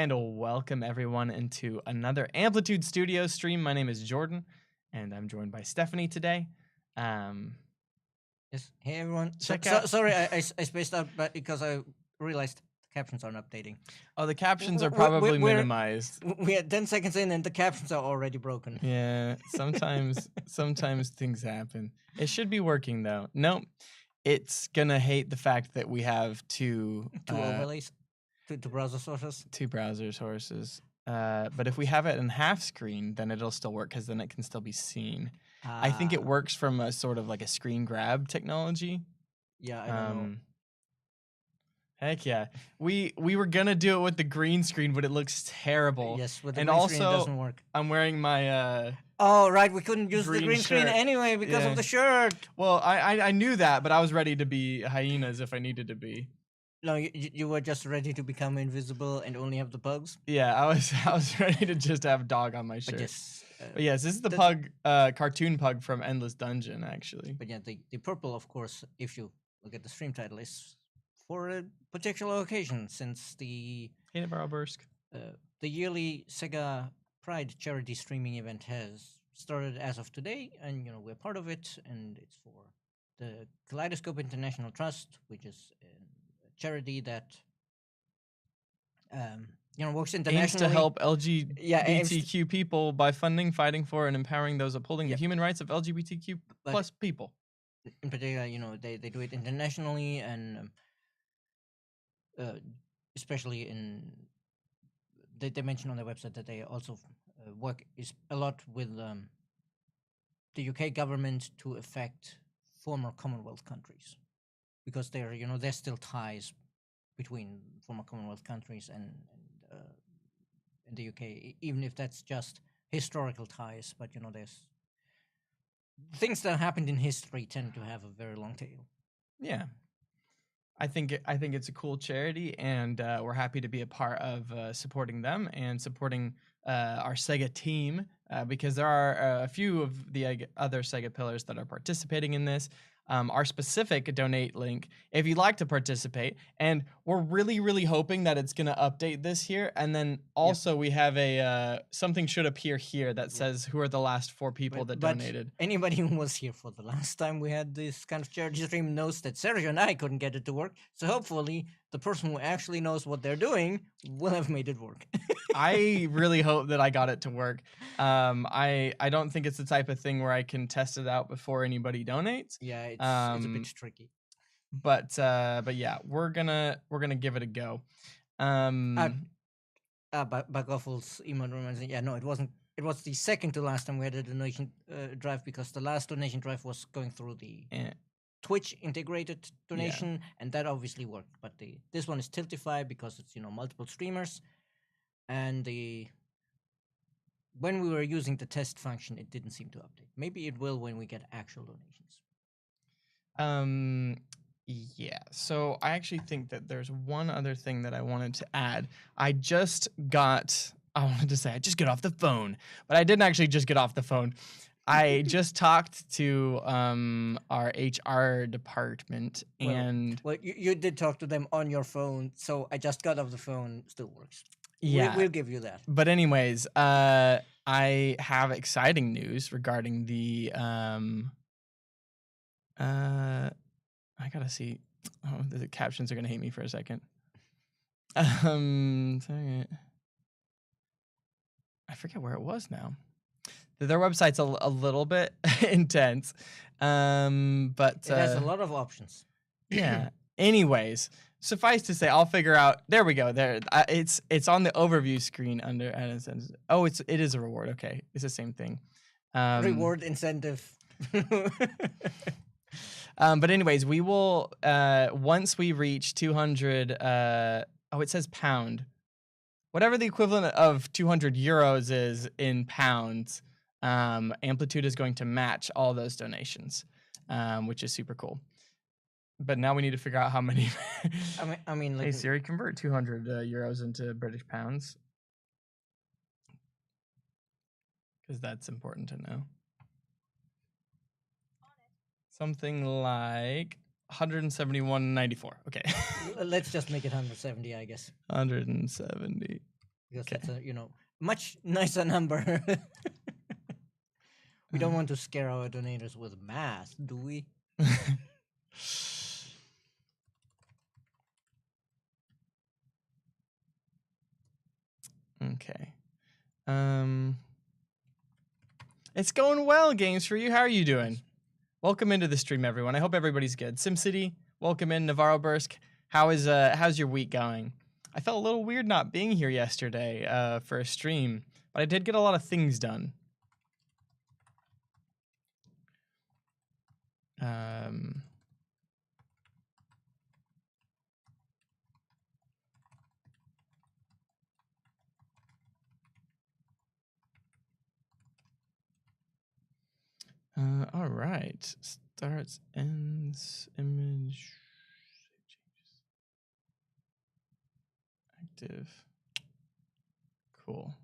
and welcome everyone into another Amplitude Studio stream. My name is Jordan, and I'm joined by Stephanie today. Yes. Hey everyone. Check out. Sorry, I spaced out, but because I realized the captions aren't updating. Oh, the captions are probably minimized. We had 10 seconds in, and the captions are already broken. Yeah, sometimes things happen. It should be working though. Nope, it's gonna hate the fact that we have two overlays, two browser sources, two browser sources. But if we have it in half screen, then it'll still work because then it can still be seen. I think it works from a sort of like a screen grab technology. Yeah, I don't know. Heck yeah, we were gonna do it with the green screen, but it looks terrible. Yes, with the green screen it doesn't work. I'm wearing my Oh right, we couldn't use the green screen shirt. anyway because of the shirt. Well, I knew that, but I was ready to be hyenas if I needed to be. No, you were just ready to become invisible and only have the pugs. Yeah, I was ready to just have dog on my shirt. But yes, this is the pug, cartoon pug from Endless Dungeon, actually. But yeah, the purple, of course, if you look at the stream title, is for a particular occasion, since the the yearly Sega Pride charity streaming event has started as of today, and we're part of it, and it's for the Kaleidoscope International Trust, which is a charity that works internationally. Aims to help LGBTQ people by funding, fighting for, and empowering those upholding the human rights of LGBTQ plus people. In particular, they do it internationally, and especially in they mention on their website that they also work a lot with the UK government to affect former Commonwealth countries, because there's still ties between former Commonwealth countries and in the UK, even if that's just historical ties. But there's things that happened in history tend to have a very long tail. Yeah, I think it's a cool charity, and we're happy to be a part of supporting them and supporting our Sega team, because there are a few of the other Sega pillars that are participating in this. Our specific donate link, if you'd like to participate, and we're really hoping that it's going to update this year, and then also we have a something should appear here that says who are the last 4 people that donated. Anybody who was here for the last time we had this kind of charity stream knows that Sergio and I couldn't get it to work, so hopefully the person who actually knows what they're doing will have made it work. I really hope that I got it to work. I don't think it's the type of thing where I can test it out before anany donates. Yeah, it's a bit tricky. But yeah, we're gonna give it a go. Bagoffle's email reminds me. Yeah, no, it wasn't. It was the second to last time we had a donation drive, because the last donation drive was going through the Twitch integrated donation, and that obviously worked. But this one is Tiltify because it's multiple streamers, and when we were using the test function, it didn't seem to update. Maybe it will when we get actual donations. Yeah. So I actually think that there's one other thing that I wanted to add. I just got off the phone, but I didn't actually just get off the phone. I just talked to our HR department, and well, you did talk to them on your phone, so I just got off the phone still works. Yeah, we'll give you that. But anyways, I have exciting news regarding the I gotta see. Oh, the captions are gonna hate me for a second. Sorry. I forget where it was now. Their website's a little bit intense, but it has a lot of options. Yeah. Anyways, suffice to say, I'll figure out. There we go. There, it's on the overview screen under. Oh, it is a reward. Okay, it's the same thing. Reward incentive. But anyways, we will once we reach 200. It says pound. Whatever the equivalent of 200 euros is in pounds, Amplitude is going to match all those donations, which is super cool. But now we need to figure out how many. I mean, hey Siri, convert 200 euros into British pounds, because that's important to know. Something like 171.94. Okay. Let's just make it 170, I guess. 170. because Okay. it's a much nicer number. We don't want to scare our donators with math, do we? Okay. It's going well, Games for You. How are you doing? Welcome into the stream, everyone. I hope everybody's good. SimCity, welcome in. Navarro Bursk, how's your week going? I felt a little weird not being here yesterday for a stream, but I did get a lot of things done. All right. Starts, ends, image, active. Cool.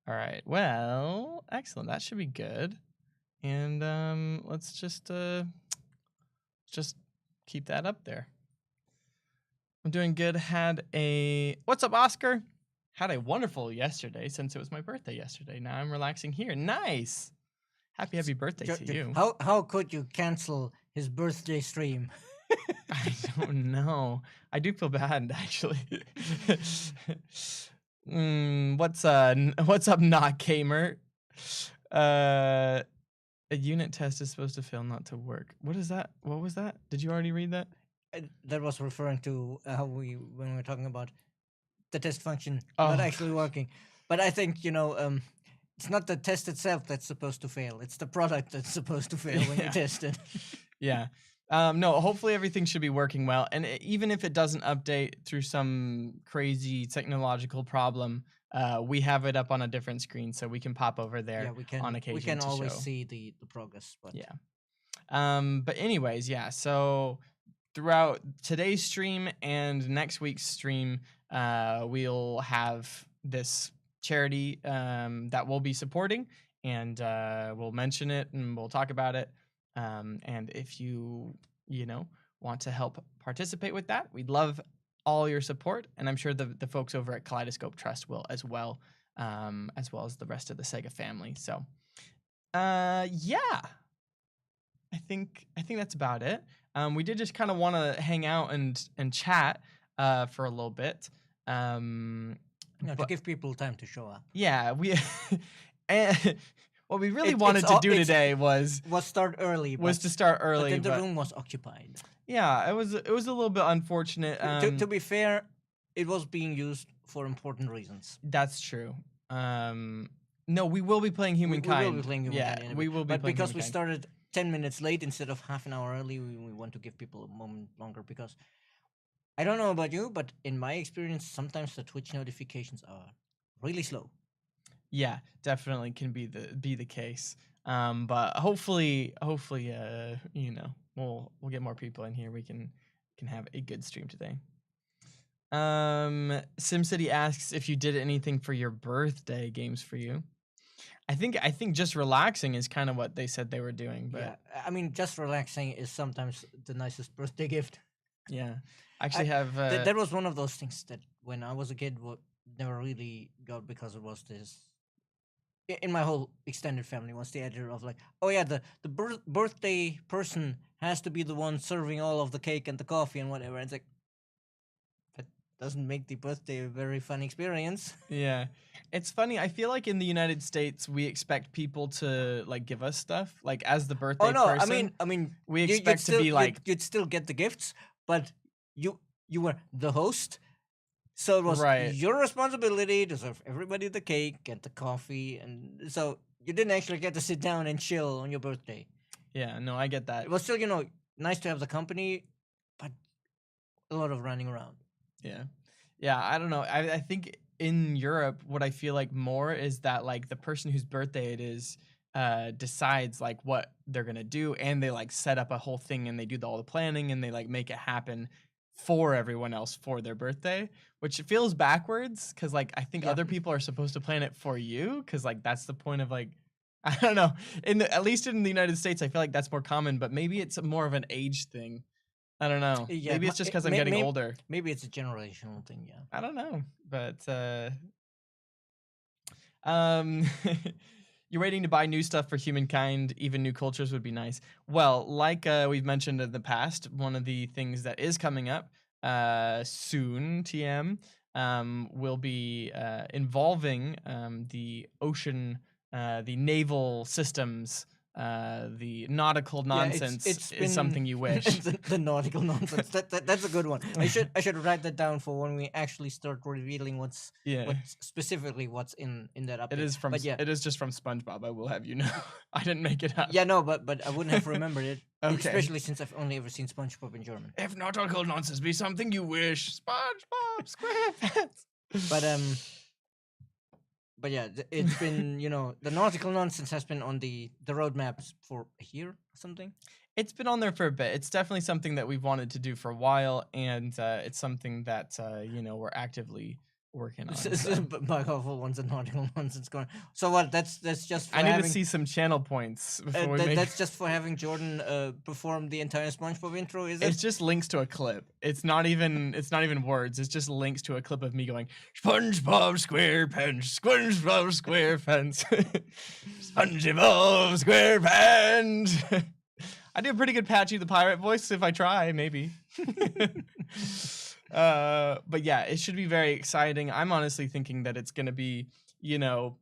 All right. Well, excellent. That should be good. And let's just keep that up there. I'm doing good. What's up, Oscar? Had a wonderful yesterday since it was my birthday yesterday. Now I'm relaxing here. Nice. Happy birthday to you. How could you cancel his birthday stream? I don't know. I do feel bad, actually. What's up, not gamer? A unit test is supposed to fail, not to work. What is that? What was that? Did you already read that? That was referring to when we were talking about the test function not actually working. But I think it's not the test itself that's supposed to fail. It's the product that's supposed to fail when you test it. Yeah. No, hopefully everything should be working well. And even if it doesn't update through some crazy technological problem, we have it up on a different screen, so we can pop over there on occasion. We can always see the progress. But yeah. But anyways, yeah. So throughout today's stream and next week's stream, we'll have this charity that we'll be supporting, and we'll mention it and we'll talk about it. And if you want to help participate with that, we'd love all your support, and I'm sure the folks over at Kaleidoscope Trust will as well as the rest of the Sega family. So yeah, I think that's about it. We did just kind of want to hang out and chat for a little bit. To give people time to show up. Yeah, we and what we really wanted to do today was start early. To start early, but then the room was occupied. Yeah, it was a little bit unfortunate. To be fair, it was being used for important reasons. That's true. No, we will be playing Humankind. We will be playing Humankind. Yeah, anyway. we will be. But playing because Humankind. we started 10 minutes late instead of half an hour early, we want to give people a moment longer, because I don't know about you, but in my experience, sometimes the Twitch notifications are really slow. Yeah, definitely can be the case. But hopefully, we'll get more people in here. We can have a good stream today. SimCity asks if you did anything for your birthday. Games for You. I think just relaxing is kind of what they said they were doing. But yeah, I mean, just relaxing is sometimes the nicest birthday gift. Yeah, actually have. That was one of those things that when I was a kid, never really got, because it was this. In my whole extended family was the idea of like, oh yeah, the birthday person has to be the one serving all of the cake and the coffee and whatever. And it's like, that doesn't make the birthday a very fun experience. Yeah, it's funny. I feel like in the United States we expect people to like give us stuff like as the birthday person. I mean, we expect to be like you'd still get the gifts, but you were the host. So it was your responsibility to serve everybody the cake, get the coffee, and so you didn't actually get to sit down and chill on your birthday. Yeah, no, I get that. It was still, nice to have the company, but a lot of running around. Yeah, I don't know. I think in Europe, what I feel like more is that like the person whose birthday it is decides like what they're gonna do, and they like set up a whole thing, and they do all the planning, and they like make it happen for everyone else for their birthday, which feels backwards because like I think other people are supposed to plan it for you, because like that's the point of like, I don't know, at least in the United States I feel like that's more common, but maybe it's more of an age thing. I don't know. Yeah, Maybe it's just because I'm getting maybe, older. maybe it's a generational thing. Yeah. I don't know, but um, you're waiting to buy new stuff for Humankind. Even new cultures would be nice. Well, like we've mentioned in the past, one of the things that is coming up soon, TM, will be involving the ocean, the naval systems. The nautical Yeah, nonsense it's is been something you wish. the nautical nonsense. That's a good one. I should write that down for when we actually start revealing Yeah. what's specifically what's in that It update. is from But yeah, it is just from SpongeBob. I will have you know. I didn't make it up. yeah, no, but I wouldn't have remembered it, Okay. especially since I've only ever seen SpongeBob in German. If nautical nonsense be something you wish, SpongeBob SquarePants. But but yeah, it's been the nautical nonsense has been on the roadmaps for a year or something. It's been on there for a bit. It's definitely something that we've wanted to do for a while, and it's something that we're actively working on. So. My awful ones and nautical nonsense going. So what? That's just. For I need having, to see some channel points before we make. That's just for having Jordan perform the entire SpongeBob intro, is it? It's just links to a clip. It's not even words. It's just links to a clip of me going SpongeBob SquarePants, SpongeBob SquarePants, SpongeBob SquarePants. I do a pretty good Patchy the Pirate voice if I try, maybe. But yeah, it should be very exciting. I'm honestly thinking that it's going to be, very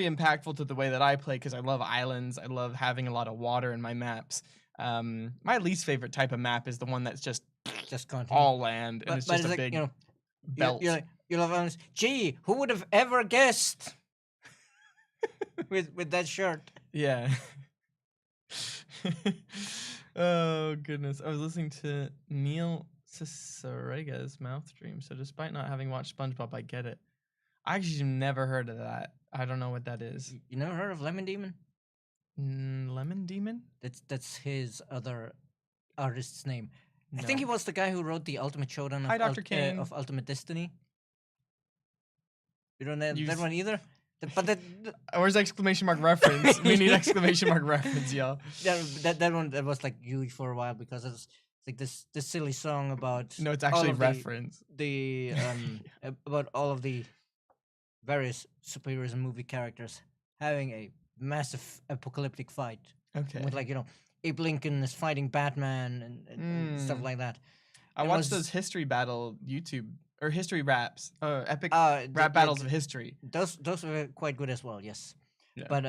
impactful to the way that I play because I love islands. I love having a lot of water in my maps. My least favorite type of map is the one that's just continent. all land and it's just a big belt. You love islands. Gee, who would have ever guessed? with that shirt. Yeah. Oh goodness! I was listening to Neil Cicerega's mouth dream. So despite not having watched SpongeBob, I get it. I actually never heard of that. I don't know what that is. You never heard of Lemon Demon? Lemon Demon? That's his other artist's name. No. I think he was the guy who wrote the Ultimate Showdown of, Dr. King. Of Ultimate Destiny. You don't know that one either? But where's exclamation mark reference? We need exclamation mark reference, y'all. That one that was like huge for a while because it's like this silly song about. No, it's actually reference. The about all of the various superheroes and movie characters having a massive apocalyptic fight. Okay. With like Abe Lincoln is fighting Batman and stuff like that. I watched those history battle YouTube. Or history raps, epic rap battles of history. Those were quite good as well, yes. Yeah. But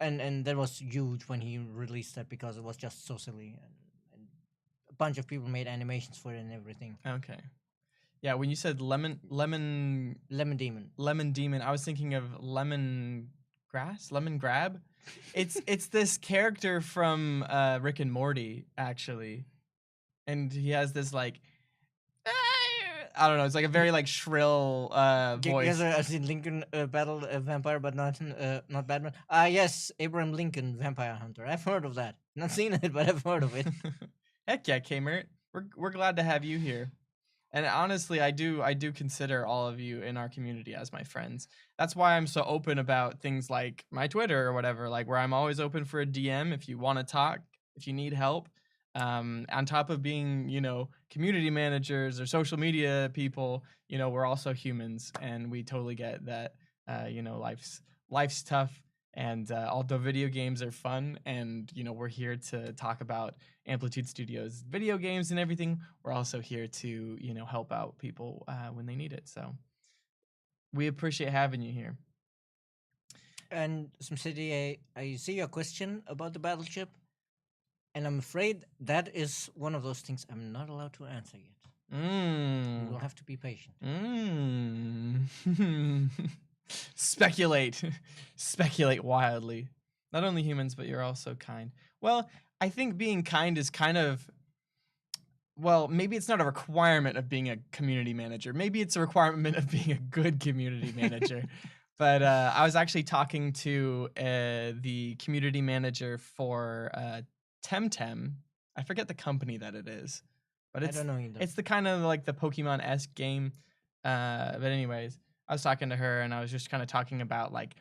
and that was huge when he released that because it was just so silly and a bunch of people made animations for it and everything. Okay, yeah. When you said lemon demon, I was thinking of lemon grab. It's this character from Rick and Morty actually, and he has this like. I don't know. It's like a very like shrill voice. Yes, I've seen Lincoln battle a vampire, but not Batman. Yes, Abraham Lincoln, Vampire Hunter. I've heard of that. Not seen it, but I've heard of it. Heck yeah, Kmart. We're glad to have you here. And honestly, I do consider all of you in our community as my friends. That's why I'm so open about things like my Twitter or whatever, like where I'm always open for a DM if you want to talk, if you need help. On top of being, community managers or social media people, we're also humans and we totally get that, life's tough. And although video games are fun and, we're here to talk about Amplitude Studios video games and everything, we're also here to, help out people when they need it. So we appreciate having you here. And SimCity, I see your question about the battleship. And I'm afraid that is one of those things I'm not allowed to answer yet. You will have to be patient. Speculate wildly. Not only humans, but you're also kind. Well, I think being kind is kind of, maybe it's not a requirement of being a community manager. Maybe it's a requirement of being a good community manager. But I was actually talking to the community manager for Temtem. I forget the company that it is, but I don't know either. It's the kind of like the Pokemon-esque game. But anyways, I was talking to her and I was just kind of talking about like,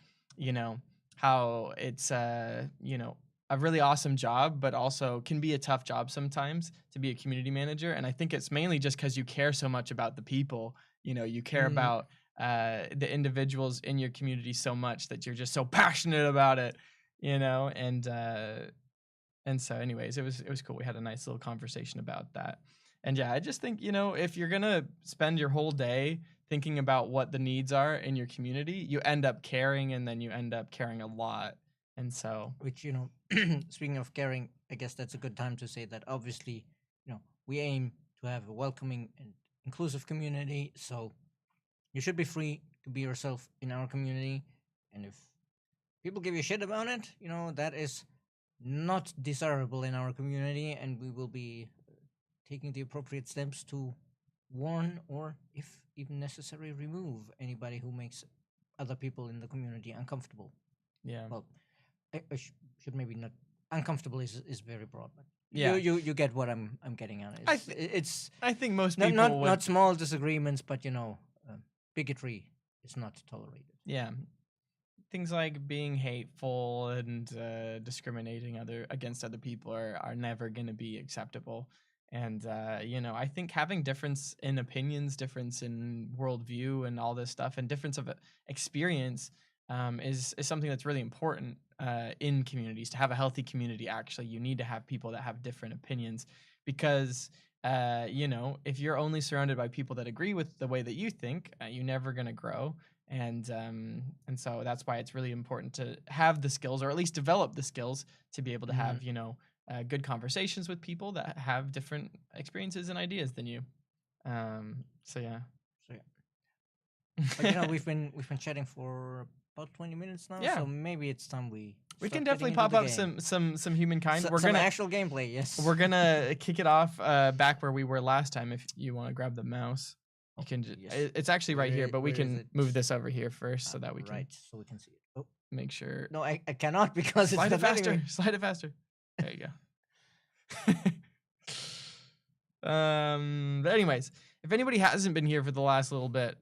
how it's a really awesome job, but also can be a tough job sometimes to be a community manager. And I think it's mainly just because you care so much about the people. You know, you care Mm, about the individuals in your community so much that you're just so passionate about it. You know, and so, anyways, it was cool. We had a nice little conversation about that. And yeah, I just think, if you're gonna spend your whole day thinking about what the needs are in your community, you end up caring, and then you end up caring a lot. And so, which, speaking of caring, I guess that's a good time to say that obviously, we aim to have a welcoming and inclusive community. So you should be free to be yourself in our community. And if people give you shit about it, that is not desirable in our community. And we will be taking the appropriate steps to warn or, if even necessary, remove anybody who makes other people in the community uncomfortable. yeah, Well, should maybe not. Uncomfortable is very broad, but yeah, you get what I'm getting at. I It's th- it's I think most not people not would, not small disagreements, but bigotry is not tolerated. yeah, things like being hateful and discriminating against other people are never going to be acceptable. And I think having difference in opinions, difference in worldview, and all this stuff, and difference of experience is something that's really important in communities. To have a healthy community, actually, you need to have people that have different opinions, because if you're only surrounded by people that agree with the way that you think, you're never going to grow. And so that's why it's really important to have the skills, or at least develop the skills, to be able to have good conversations with people that have different experiences and ideas than you. So yeah. So yeah, but we've been chatting for about 20 minutes now, Yeah. so maybe it's time we We can start definitely getting into pop the up game. some Humankind. Some We're gonna actual gameplay. Yes, we're gonna kick it off back where we were last time. If you want to grab the mouse, you can. yes. It's actually right here, but we where is can it? move this over here first so that we can Right, so we can see it. Oh make sure. no, I cannot because Slide it it's not letting faster. me. Slide it faster. There you go. But anyways, if anybody hasn't been here for the last little bit,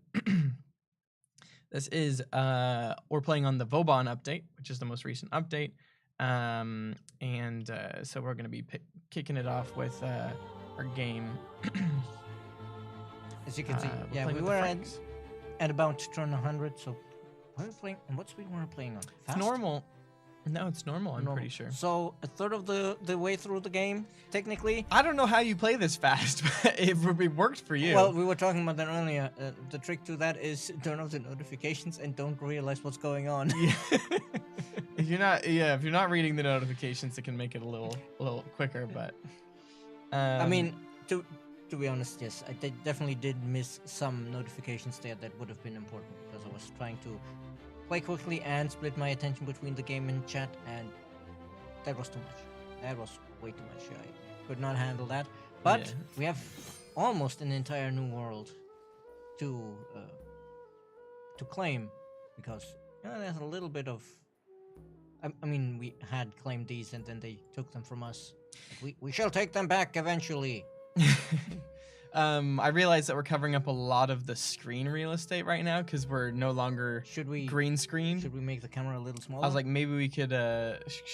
this is we're playing on the Vauban update, which is the most recent update. And so we're gonna be kicking it off with our game. As you can see, We're yeah, playing we with the were Franks. at about to turn 100. So, what are we playing? And what speed were we playing on? It's Fast? normal. No, it's normal. I'm Normal. pretty sure. So a third of the way through the game, technically. I don't know how you play this fast, but it worked for you. Well, we were talking about that earlier. The trick to that is turn off the notifications and don't realize what's going on. Yeah. if you're not reading the notifications, it can make it a little quicker. But I mean, to be honest, yes, I definitely did miss some notifications there that would have been important because I was trying to play quickly and split my attention between the game and chat, and that was too much. That was way too much. I could not handle that. But Yeah. we have almost an entire new world to claim, because there's a little bit of. I mean, we had claimed these and then they took them from us. We shall take them back eventually. I realize that we're covering up a lot of the screen real estate right now because we're no longer Should we green screened. Should we make the camera a little smaller? I was like, maybe we could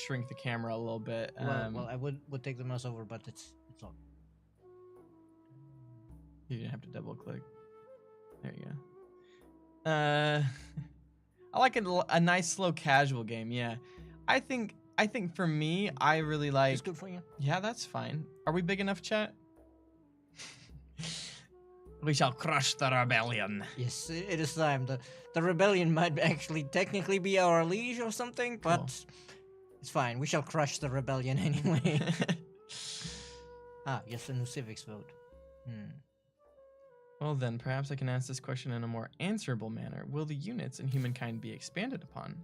shrink the camera a little bit. well, I would take the mouse over, but it's on. You're gonna have to double click. There you go. I like a nice slow casual game. Yeah, I think for me, I really like. It's good for you. Yeah, that's fine. Are we big enough, chat? We shall crush the rebellion. Yes, it is time. The rebellion might actually technically be our liege or something, but Cool. it's fine. We shall crush the rebellion anyway. Yes, a new civics vote. Well then, perhaps I can ask this question in a more answerable manner. Will the units in Humankind be expanded upon?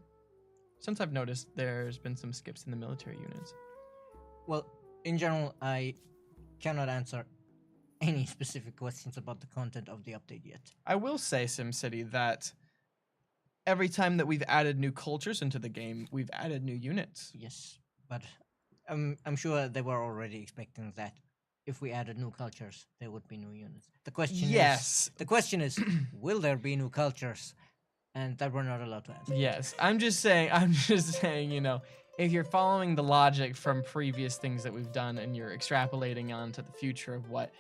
Since I've noticed there's been some skips in the military units. Well, in general, I cannot answer any specific questions about the content of the update yet. I will say, SimCity, that every time that we've added new cultures into the game, we've added new units. Yes, but I'm sure they were already expecting that. If we added new cultures, there would be new units. The question is, will there be new cultures? And that we're not allowed to answer. Yes, I'm just saying, if you're following the logic from previous things that we've done and you're extrapolating onto the future of what,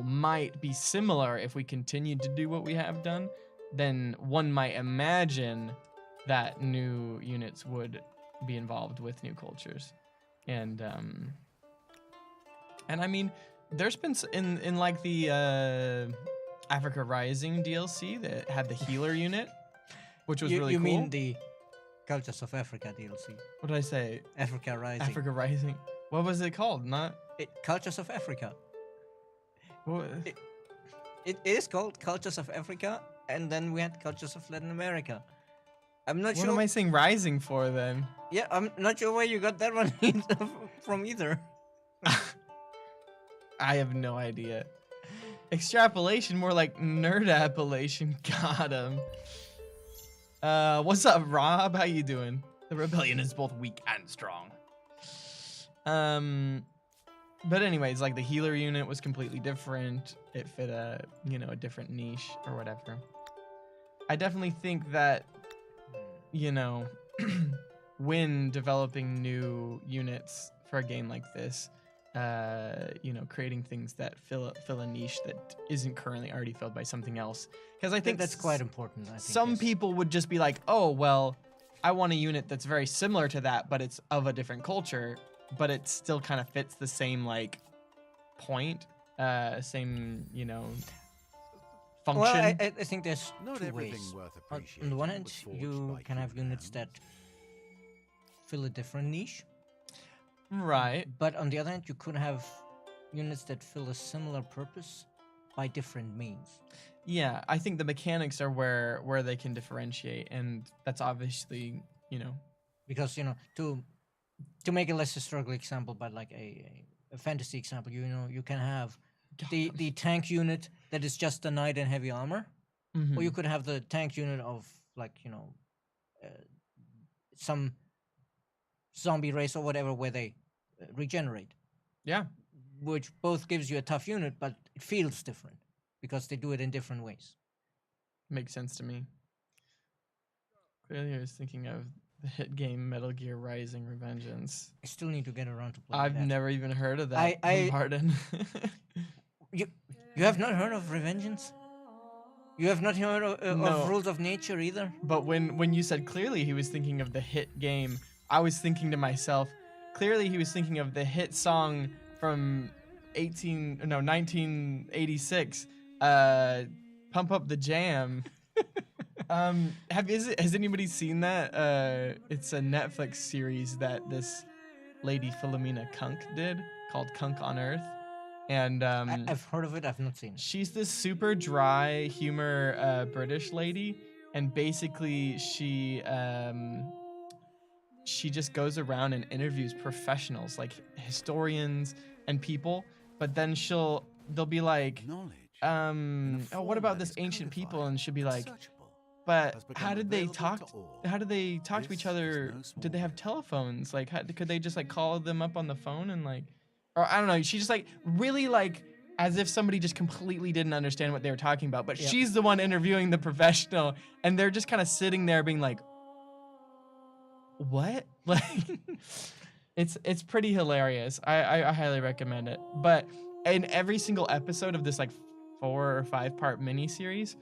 might be similar if we continued to do what we have done, then one might imagine that new units would be involved with new cultures. And I mean, there's been in like the Africa Rising DLC that had the healer unit, which was really You cool. mean the Cultures of Africa DLC? What did I say? Africa Rising. Africa Rising. What was it called? Cultures of Africa. What? It is called Cultures of Africa, and then we had Cultures of Latin America. I'm not sure. What am I saying Rising for then? Yeah, I'm not sure where you got that one from either. I have no idea. Extrapolation, more like nerd appellation. Got him. What's up, Rob? How you doing? The rebellion is both weak and strong. But anyways, like the healer unit was completely different. It fit a different niche or whatever. I definitely think that, when developing new units for a game like this, creating things that fill a niche that isn't currently already filled by something else. Because I think that's quite important. I think some people would just be like, oh, well, I want a unit that's very similar to that, but it's of a different culture, but it still kind of fits the same, like, point, same, function. Well, I think there's Not two everything ways. worth On appreciating the one hand, was forged you by can have human units that hand. fill a different niche. Right. But on the other hand, you could have units that fill a similar purpose by different means. Yeah, I think the mechanics are where they can differentiate, and that's obviously, Because to make a less historical example, but like a fantasy example, you can have the tank unit that is just a knight and heavy armor, or you could have the tank unit of some zombie race or whatever where they regenerate. Yeah. Which both gives you a tough unit, but it feels different because they do it in different ways. Makes sense to me. Clearly, I was thinking of the hit game Metal Gear Rising: Revengeance. I still need to get around to playing I've that. never even heard of that. Pardon. You have not heard of Revengeance? You have not heard of Rules of Nature either? But when you said clearly he was thinking of the hit game, I was thinking to myself, clearly he was thinking of the hit song from 1986, Pump Up the Jam. Has anybody seen that? It's a Netflix series that this lady Philomena Kunk did called Kunk on Earth. And I've heard of it, I've not seen it. She's this super dry humor British lady, and basically she just goes around and interviews professionals like historians and people, but then they'll be like, what about this ancient people? And she'll be like, but how did they talk to each other? Did they have telephones? Like, could they just like call them up on the phone and like, or I don't know. She just like really like as if somebody just completely didn't understand what they were talking about. But she's the one interviewing the professional, and they're just kind of sitting there being like, what? Like, it's pretty hilarious. I highly recommend it. But in every single episode of this like 4 or 5 part miniseries,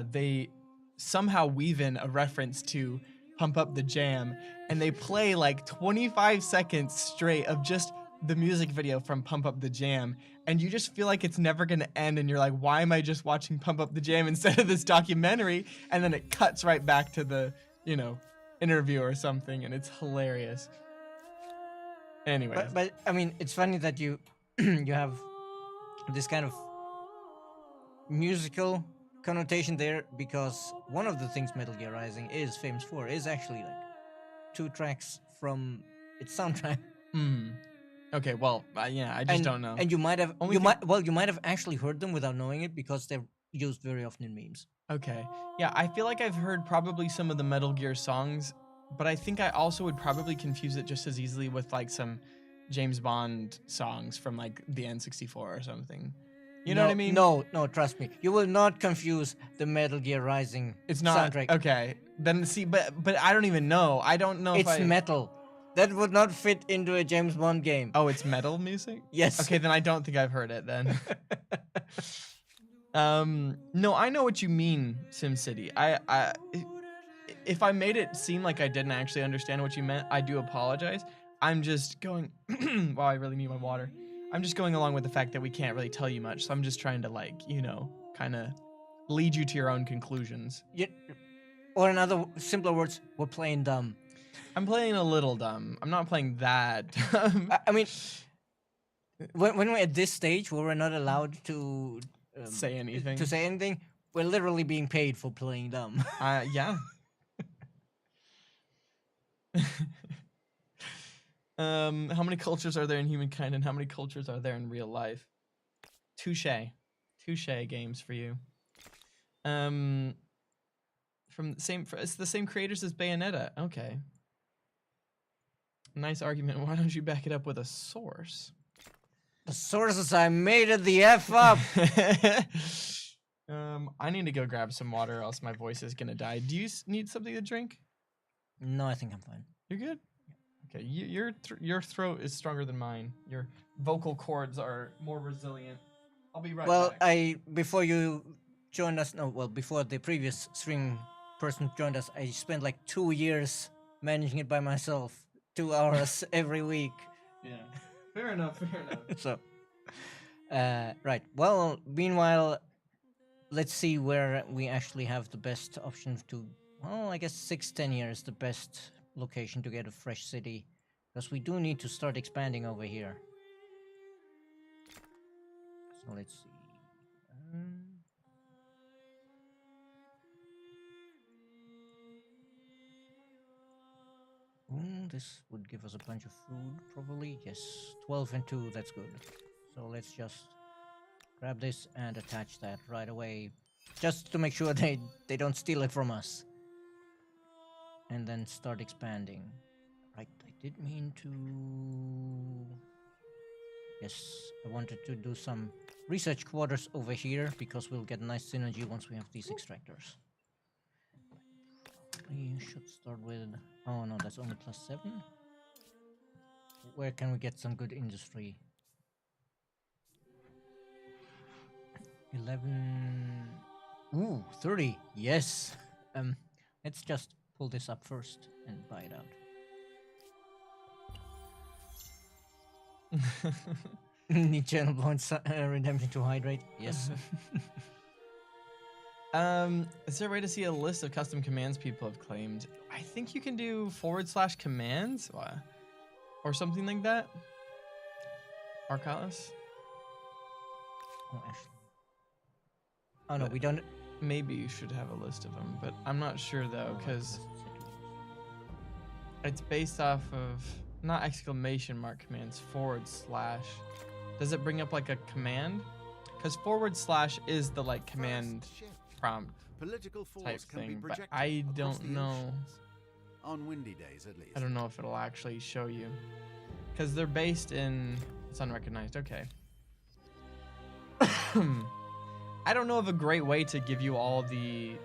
they somehow weave in a reference to Pump Up the Jam, and they play like 25 seconds straight of just the music video from Pump Up the Jam, and you just feel like it's never gonna end, and you're like, why am I just watching Pump Up the Jam instead of this documentary? And then it cuts right back to the interview or something, and it's hilarious. Anyway, but I mean, it's funny that you you have this kind of musical connotation there, because one of the things Metal Gear Rising is famous for is actually like 2 tracks from its soundtrack. Okay, well, yeah, I just don't know. And you might have actually heard them without knowing it, because they're used very often in memes. Okay, yeah, I feel like I've heard probably some of the Metal Gear songs, but I think I also would probably confuse it just as easily with like some James Bond songs from like the N64 or something. You know what I mean? No, trust me. You will not confuse the Metal Gear Rising It's not soundtrack. okay. Then see, but I don't even know. I don't know if It's metal. That would not fit into a James Bond game. Oh, it's metal music? Yes. Okay, then I don't think I've heard it then. No, I know what you mean, SimCity. If I made it seem like I didn't actually understand what you meant, I do apologize. I'm just going wow, I really need my water. I'm just going along with the fact that we can't really tell you much, so I'm just trying to like, kind of lead you to your own conclusions. Or in other simpler words, we're playing dumb. I'm playing a little dumb. I'm not playing that dumb. I mean, when we're at this stage where we're not allowed to say anything. We're literally being paid for playing dumb. Yeah. How many cultures are there in Humankind, and how many cultures are there in real life? Touche games for you. It's the same creators as Bayonetta. Okay. Nice argument. Why don't you back it up with a source? The sources I made it the F up. I need to go grab some water, or else my voice is gonna die. Do you need something to drink? No, I think I'm fine. You're good. Okay, your throat is stronger than mine. Your vocal cords are more resilient. I'll be right back. Before you joined us, before the previous stream person joined us, I spent like 2 years managing it by myself, 2 hours every week. Yeah, fair enough. So, right. Well, meanwhile, let's see where we actually have the best option to. Well, I guess 6-10 years the best location to get a fresh city, because we do need to start expanding over here. So let's see. This would give us a bunch of food, probably. Yes, 12 and 2, that's good. So let's just grab this and attach that right away, just to make sure they don't steal it from us. And then start expanding. Right, I did mean to... Yes, I wanted to do some research quarters over here, because we'll get a nice synergy once we have these extractors. We should start with... Oh no, that's only +7. Where can we get some good industry? 11... Ooh, 30. Yes. Let's just pull this up first and buy it out. Need channel points redemption to hydrate. Yes. Is there a way to see a list of custom commands people have claimed? I think you can do /commands or something like that. Arcalis? Oh, actually. Oh no, we don't. Maybe you should have a list of them, but I'm not sure though, because it's based off of not exclamation mark commands, /. Does it bring up like a command? Because / is the like command prompt type thing, but I don't know. On windy days, at least. I don't know if it'll actually show you, because they're based in. It's unrecognized. Okay. I don't know of a great way to give you all the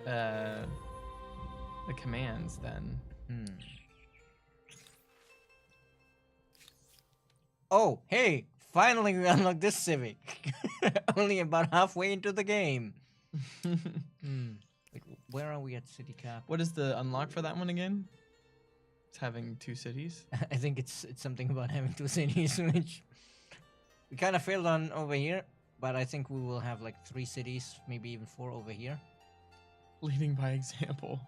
commands then. Oh, hey! Finally, we unlocked this civic. Only about halfway into the game. Wait, where are we at city cap? What is the unlock for that one again? It's having 2 cities. I think it's something about having 2 cities, which we kind of failed on over here. But I think we will have like 3 cities, maybe even 4 over here. Leading by example.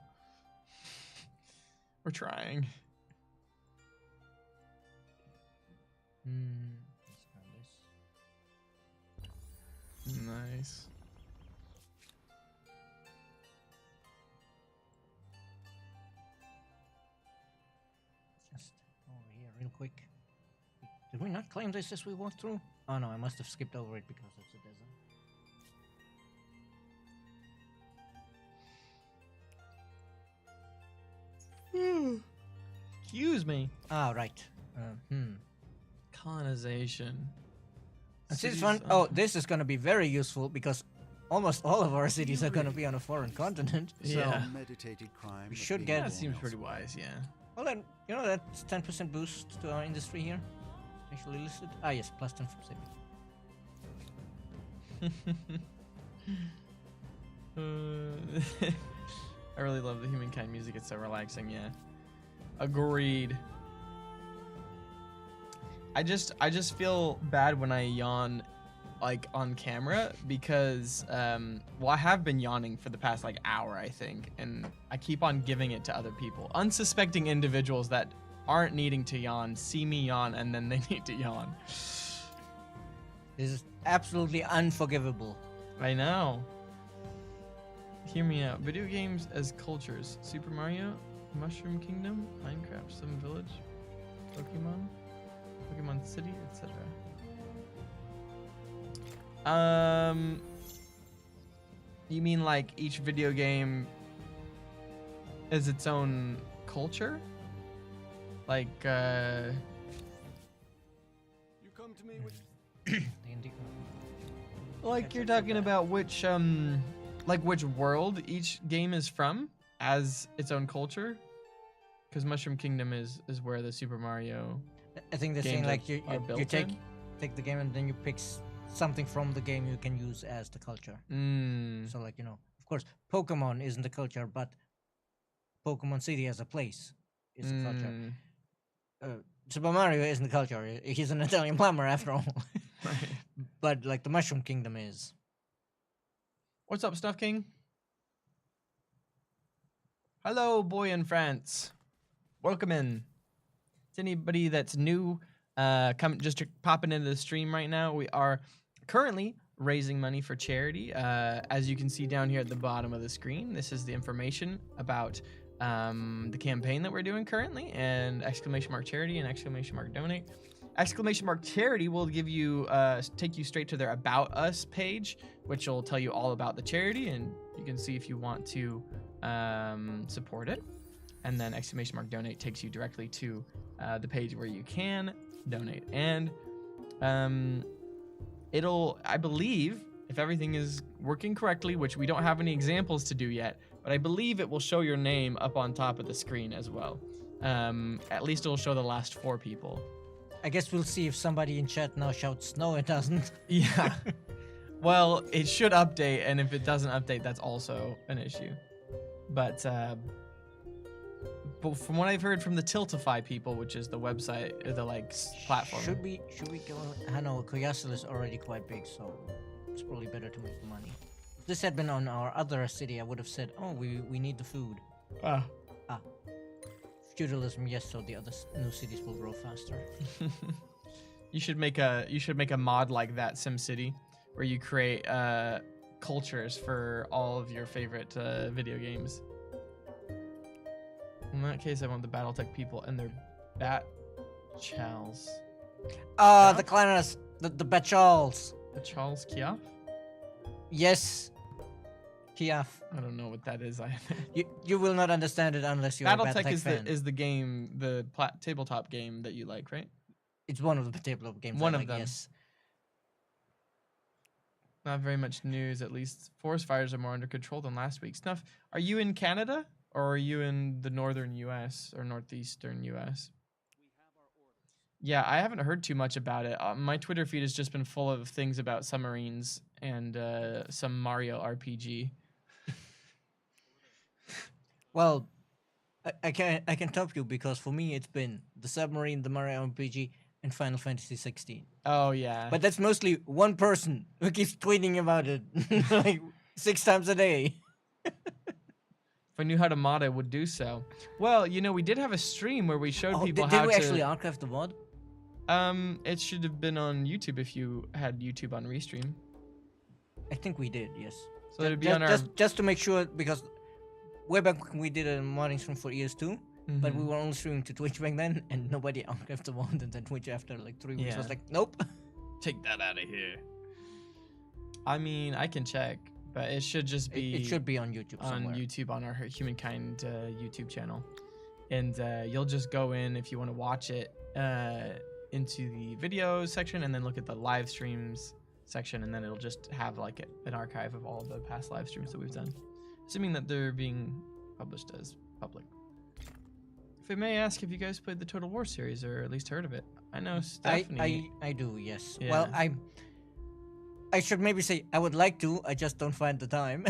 We're trying. Let's grab this. Nice. Just over here real quick. Did we not claim this as we walked through? Oh no, I must have skipped over it because it's a desert. Excuse me. Ah, right. Colonization. Cities Cities fund. on- Oh, this is gonna be very useful because almost all of our cities are gonna be on a foreign continent. So, Yeah. Meditated crime We of should being get- That born seems pretty elsewhere. wise, yeah. well then, you know that's 10% boost to our industry here. Actually listed. Ah yes, plus 10 from saving. I really love the Humankind music. It's so relaxing. Yeah, agreed. I just feel bad when I yawn, like on camera because well, I have been yawning for the past like hour, I think, and I keep on giving it to other people, unsuspecting individuals that aren't needing to yawn, see me yawn, and then they need to yawn. This is absolutely unforgivable. I know. Hear me out. Video games as cultures: Super Mario, Mushroom Kingdom, Minecraft, Sim Village, Pokemon City, etc. You mean like each video game is its own culture? Like, You come to me with D&D. like you're talking about which like which world each game is from as its own culture? Because Mushroom Kingdom is where the Super Mario. I think they're saying Games like you, are you built take in? take the game and then you pick something from the game you can use as the culture. Mm. So like of course, Pokemon isn't the culture, but Pokemon City as a place is the culture. Super Mario isn't the culture. He's an Italian plumber after all. Right. But like the Mushroom Kingdom is. What's up, Snuff King? Hello, boy in France. Welcome in. To anybody that's new, popping into the stream right now. We are currently raising money for charity. As you can see down here at the bottom of the screen, this is the information about the campaign that we're doing currently, and !charity and !donate. !charity will give you take you straight to their About Us page, which will tell you all about the charity, and you can see if you want to support it. And then !donate takes you directly to the page where you can donate. And it'll, I believe, if everything is working correctly, which we don't have any examples to do yet, but I believe it will show your name up on top of the screen as well. At least it'll show the last 4 people. I guess we'll see if somebody in chat now shouts no, it doesn't. Yeah. Well, it should update, and if it doesn't update, that's also an issue. But from what I've heard from the Tiltify people, which is the website, the platform. Should we go? I know Koyasul is already quite big, so it's probably better to make the money. If this had been on our other city, I would have said, oh, we need the food. Feudalism, yes, so the other new cities will grow faster. You should make a mod like that, SimCity, where you create cultures for all of your favorite video games. In that case, I want the BattleTech people and their bat chals. The Clanners, the Bachals. The Charles Kiaf? Yes. Kiaf. I don't know what that is. You will not understand it unless you're a BattleTech BattleTech fan. is the game, the tabletop game that you like, right? It's one of the tabletop games. One I of like, them. Yes. Not very much news, at least. Forest fires are more under control than last week. Snuff, are you in Canada or are you in the northern U.S. or northeastern U.S.? Yeah, I haven't heard too much about it. My Twitter feed has just been full of things about submarines and some Mario RPG. Well, I can top you because for me it's been the submarine, the Mario RPG, and Final Fantasy 16. Oh yeah, But that's mostly one person who keeps tweeting about it like 6 times a day. if I knew how to mod, I would do so. Well, we did have a stream where we showed people did how we to. actually archive the mod? It should have been on YouTube if you had YouTube on Restream. I think we did, yes. So it'd be on our. Just to make sure, because way back when we did a modding stream for years too, but we Mhm. were only streaming to Twitch back then, and nobody archived the mod, and then Twitch after like 3 weeks was Yeah. like, nope. Take that out of here. I mean, I can check, but it should just be. It should be on YouTube on somewhere. YouTube on our Humankind YouTube channel, and you'll just go in if you want to watch it. into the videos section and then look at the live streams section, and then it'll just have like an archive of all the past live streams that we've done, assuming that they're being published as public. If I may ask, if you guys played the Total War series or at least heard of it? I know Stephanie. I do, yes. Yeah. Well, I should maybe say I would like to. I just don't find the time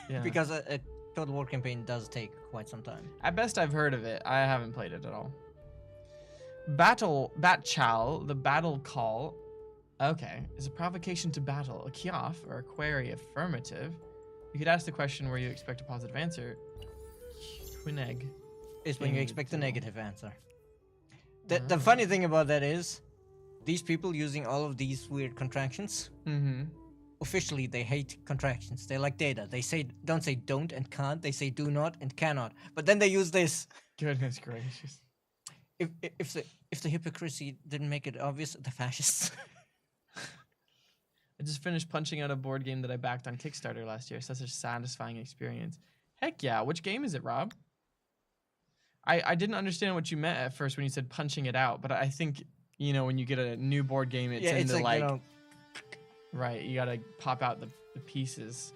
Yeah. because a Total War campaign does take quite some time. At best, I've heard of it. I haven't played it at all. Batchal, the battle call. Okay, is a provocation to battle, a kiof or a query affirmative. You could ask the question where you expect a positive answer. Twineg. Is when you expect a Total. negative answer. The funny thing about that is, these people using all of these weird contractions, officially they hate contractions. They like data. They don't say don't and can't. They say do not and cannot. But then they use this. Goodness gracious. If the hypocrisy didn't make it obvious, the fascists. I just finished punching out a board game that I backed on Kickstarter last year. Such a satisfying experience. Heck yeah. Which game is it, Rob? I didn't understand what you meant at first when you said punching it out, but I think, when you get a new board game, it's yeah, into it's like, right, you gotta pop out the pieces.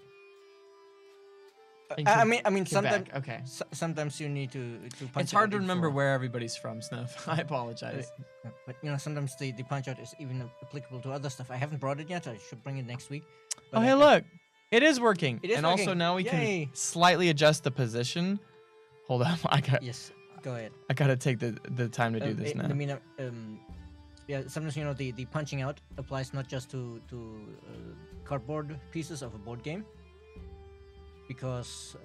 In I mean, Quebec, sometimes okay. sometimes you need to punch. It's it hard out to remember before. where everybody's from, Snuff. I apologize. But sometimes the punch out is even applicable to other stuff. I haven't brought it yet. I should bring it next week. Oh, hey, look. It is working. It is and also working. now we Yay. can slightly adjust the position. Hold on. Yes, go ahead. I gotta take the time to do this now. I mean, yeah. Sometimes the punching out applies not just to cardboard pieces of a board game. Because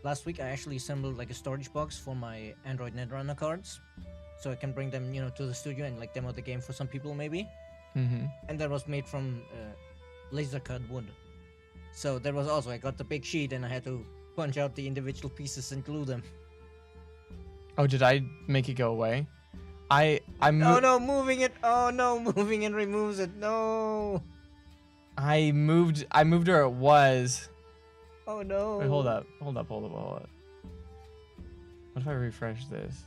last week I actually assembled like a storage box for my Android Netrunner cards, so I can bring them to the studio and like demo the game for some people maybe. And that was made from laser cut wood. So there was also I got the big sheet and I had to punch out the individual pieces and glue them. Oh, did I make it go away? I Oh no, moving it! Oh no, moving it removes it. No. I moved where it was. Oh no. Wait, hold up. What if I refresh this?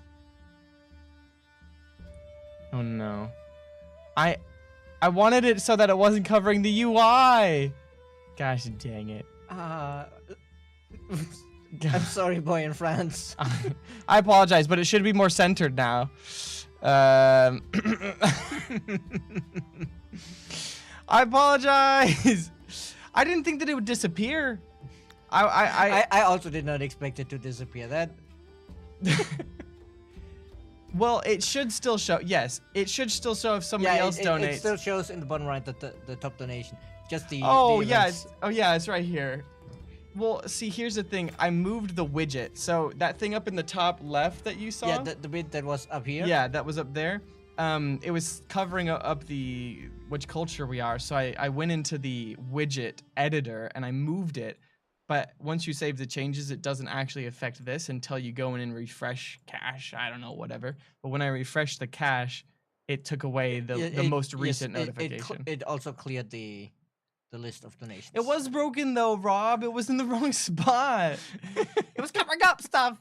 Oh no. I wanted it so that it wasn't covering the UI. Gosh dang it. I'm sorry, boy in France. I apologize, but it should be more centered now. I apologize. I didn't think that it would disappear. I also did not expect it to disappear. That. Well, it should still show. Yes, it should still show if somebody else donates. It still shows in the bottom right that the top donation. Just the. Oh the yeah. events. It's right here. Well, see, here's the thing. I moved the widget, so that thing up in the top left that you saw. Yeah, the bit that was up here. Yeah, that was up there. It was covering up the which culture we are. So I went into the widget editor and I moved it. But once you save the changes, it doesn't actually affect this until you go in and refresh cache. I don't know, whatever. But when I refreshed the cache, it took away the most recent notification. It also cleared the list of donations. It was broken though, Rob. It was in the wrong spot. It was covering up stuff.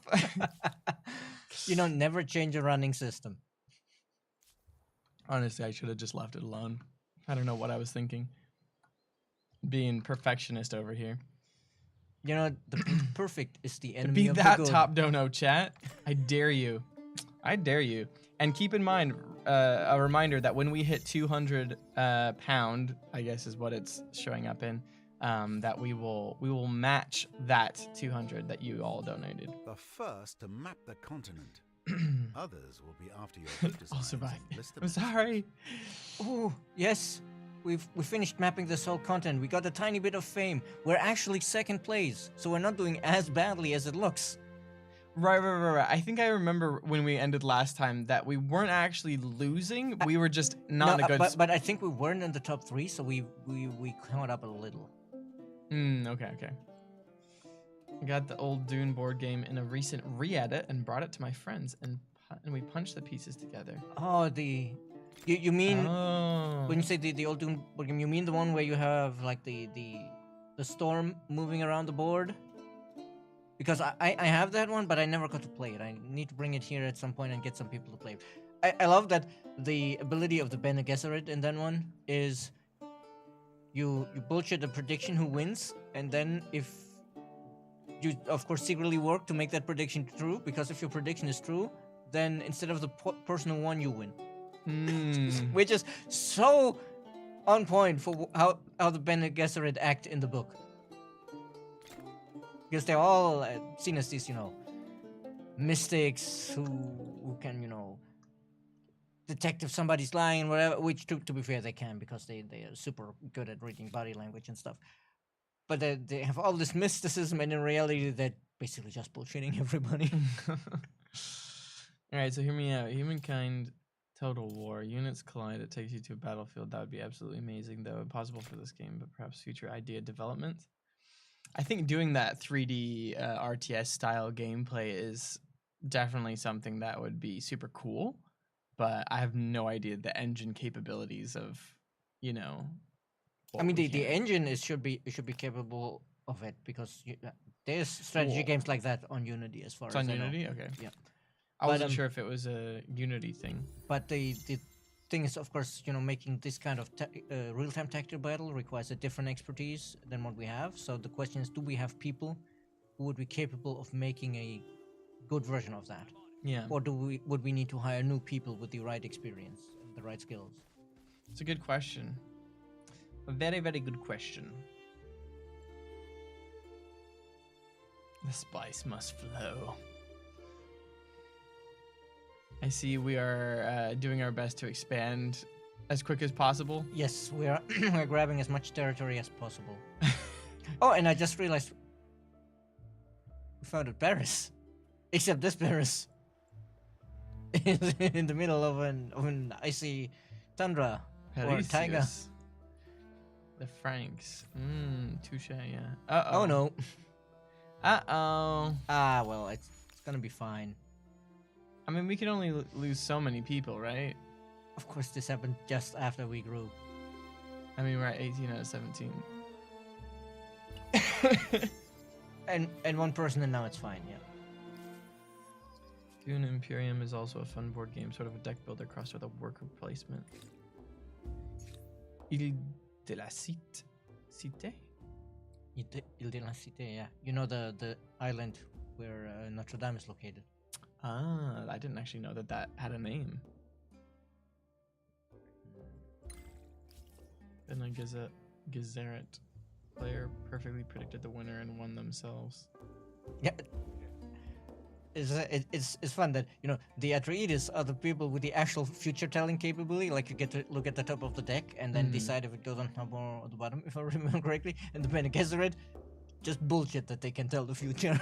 Never change a running system. Honestly, I should have just left it alone. I don't know what I was thinking. Being perfectionist over here. The perfect is the To enemy be of that the good. top dono, chat. I dare you. And keep in mind, a reminder that when we hit 200 pound, I guess is what it's showing up in, that we will match that 200 that you all donated. The first to map the continent. Others will be after your food I'll designs survive. and list them I'm as- sorry. Oh yes, we finished mapping this whole content. We got a tiny bit of fame. We're actually second place, so we're not doing as badly as it looks. Right. I think I remember when we ended last time that we weren't actually losing. We were just not in a good spot. But I think we weren't in the top 3, so we caught up a little. Okay. I got the old Dune board game in a recent re-edit and brought it to my friends, and we punched the pieces together. Oh, you mean Oh. when you say the old Dune board game, you mean the one where you have like the storm moving around the board? Because I have that one, but I never got to play it. I need to bring it here at some point and get some people to play it. I love that the ability of the Bene Gesserit in that one is you bullshit a prediction who wins, and then if you of course secretly work to make that prediction true, because if your prediction is true, then instead of the person who won, you win. Which is so on point for how the Bene Gesserit act in the book, because they're all seen as these, mystics who can, detect if somebody's lying and whatever. Which, to be fair, they can, because they are super good at reading body language and stuff. But they have all this mysticism, and in reality, they're basically just bullshitting everybody. All right, so hear me out. Humankind Total War. Units collide. It takes you to a battlefield. That would be absolutely amazing, though impossible for this game, but perhaps future idea development. I think doing that 3D RTS style gameplay is definitely something that would be super cool, but I have no idea the engine capabilities of, I mean, the engine should be capable of it, because there's strategy games like that on Unity, as far it's as on I know. Unity. Okay. Yeah. I wasn't sure if it was a Unity thing. But the thing is, of course, making this kind of real-time tactical battle requires a different expertise than what we have. So the question is, do we have people who would be capable of making a good version of that? Yeah. Or would we need to hire new people with the right experience and the right skills? It's a good question. A very, very good question. The spice must flow. I see we are doing our best to expand as quick as possible. Yes, we are we're grabbing as much territory as possible. Oh, and I just realized we founded Paris. Except this Paris is in the middle of an icy tundra or taiga. Parisius. The Franks. Touche, yeah. Uh-oh. Oh no. Uh-oh. Ah, well, it's gonna be fine. I mean, we can only lose so many people, right? Of course, this happened just after we grew. I mean, we're at 18 out of 17. and one person, and now it's fine, yeah. Dune Imperium is also a fun board game, sort of a deck builder crossed with a worker placement. Ile de la Cité? Cité? Ile de la Cité, yeah. You know the island where Notre Dame is located. Ah, I didn't actually know that had a name. Then I Gazeret. Player perfectly predicted the winner and won themselves. Yeah. It's fun that, the Atreides are the people with the actual future telling capability. Like, you get to look at the top of the deck and then decide if it goes on top or the bottom, if I remember correctly. And the Bene Gesserit, just bullshit that they can tell the future.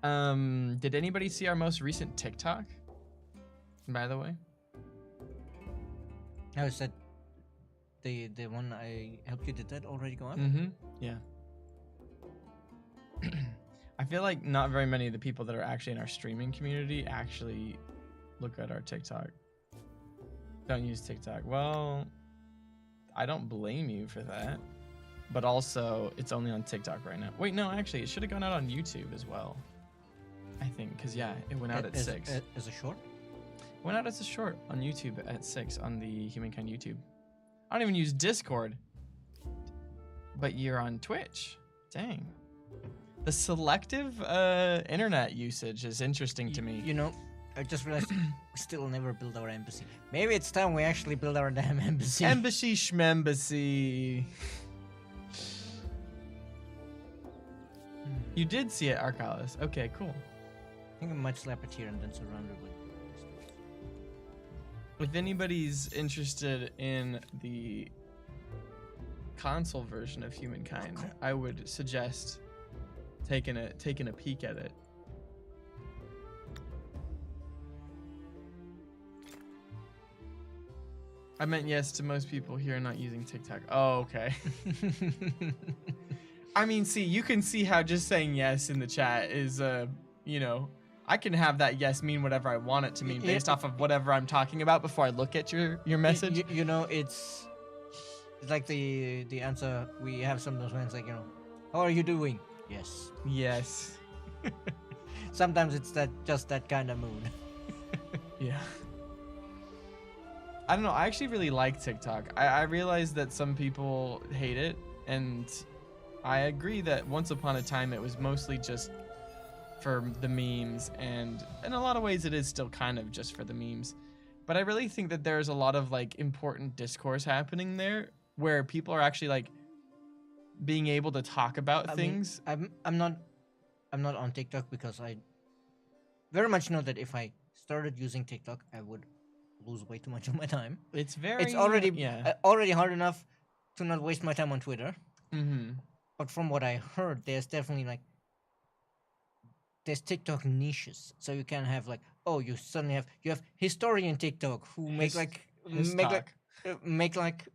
Did anybody see our most recent TikTok? By the way, How is that? The one I helped you, did that already go up? Yeah. I feel like not very many of the people that are actually in our streaming community actually look at our TikTok. Don't use TikTok. Well, I don't blame you for that. But also, it's only on TikTok right now. Wait, no, actually, it should have gone out on YouTube as well. I think, because, yeah, it went out at 6. As a short? It went out as a short on YouTube at 6 on the Humankind YouTube. I don't even use Discord. But you're on Twitch. Dang. The selective internet usage is interesting to me. I just realized we still never built our embassy. Maybe it's time we actually build our damn embassy. Embassy schmembassy. You did see it, Arcalis. Okay, cool. I think I might slap it here and then surround it with... If anybody's interested in the console version of Humankind, I would suggest taking a peek at it. I meant yes to most people here not using TikTok. Oh, okay. I mean, see, you can see how just saying yes in the chat is, I can have that yes mean whatever I want it to mean based off of whatever I'm talking about before I look at your message. It's like the answer we have sometimes when it's like, how are you doing? Yes. Yes. Sometimes it's just that kind of mood. Yeah. I don't know. I actually really like TikTok. I realize that some people hate it, and I agree that once upon a time it was mostly just for the memes, and in a lot of ways it is still kind of just for the memes. But I really think that there's a lot of like important discourse happening there where people are actually like being able to talk about I things. mean, I'm not on TikTok because I very much know that if I started using TikTok, I would lose way too much of my time. It's very It's already yeah. already hard enough to not waste my time on Twitter. Mm-hmm. But from what I heard, there's definitely like there's TikTok niches. So you can have like, oh, you suddenly have historian TikTok who make like talk. make like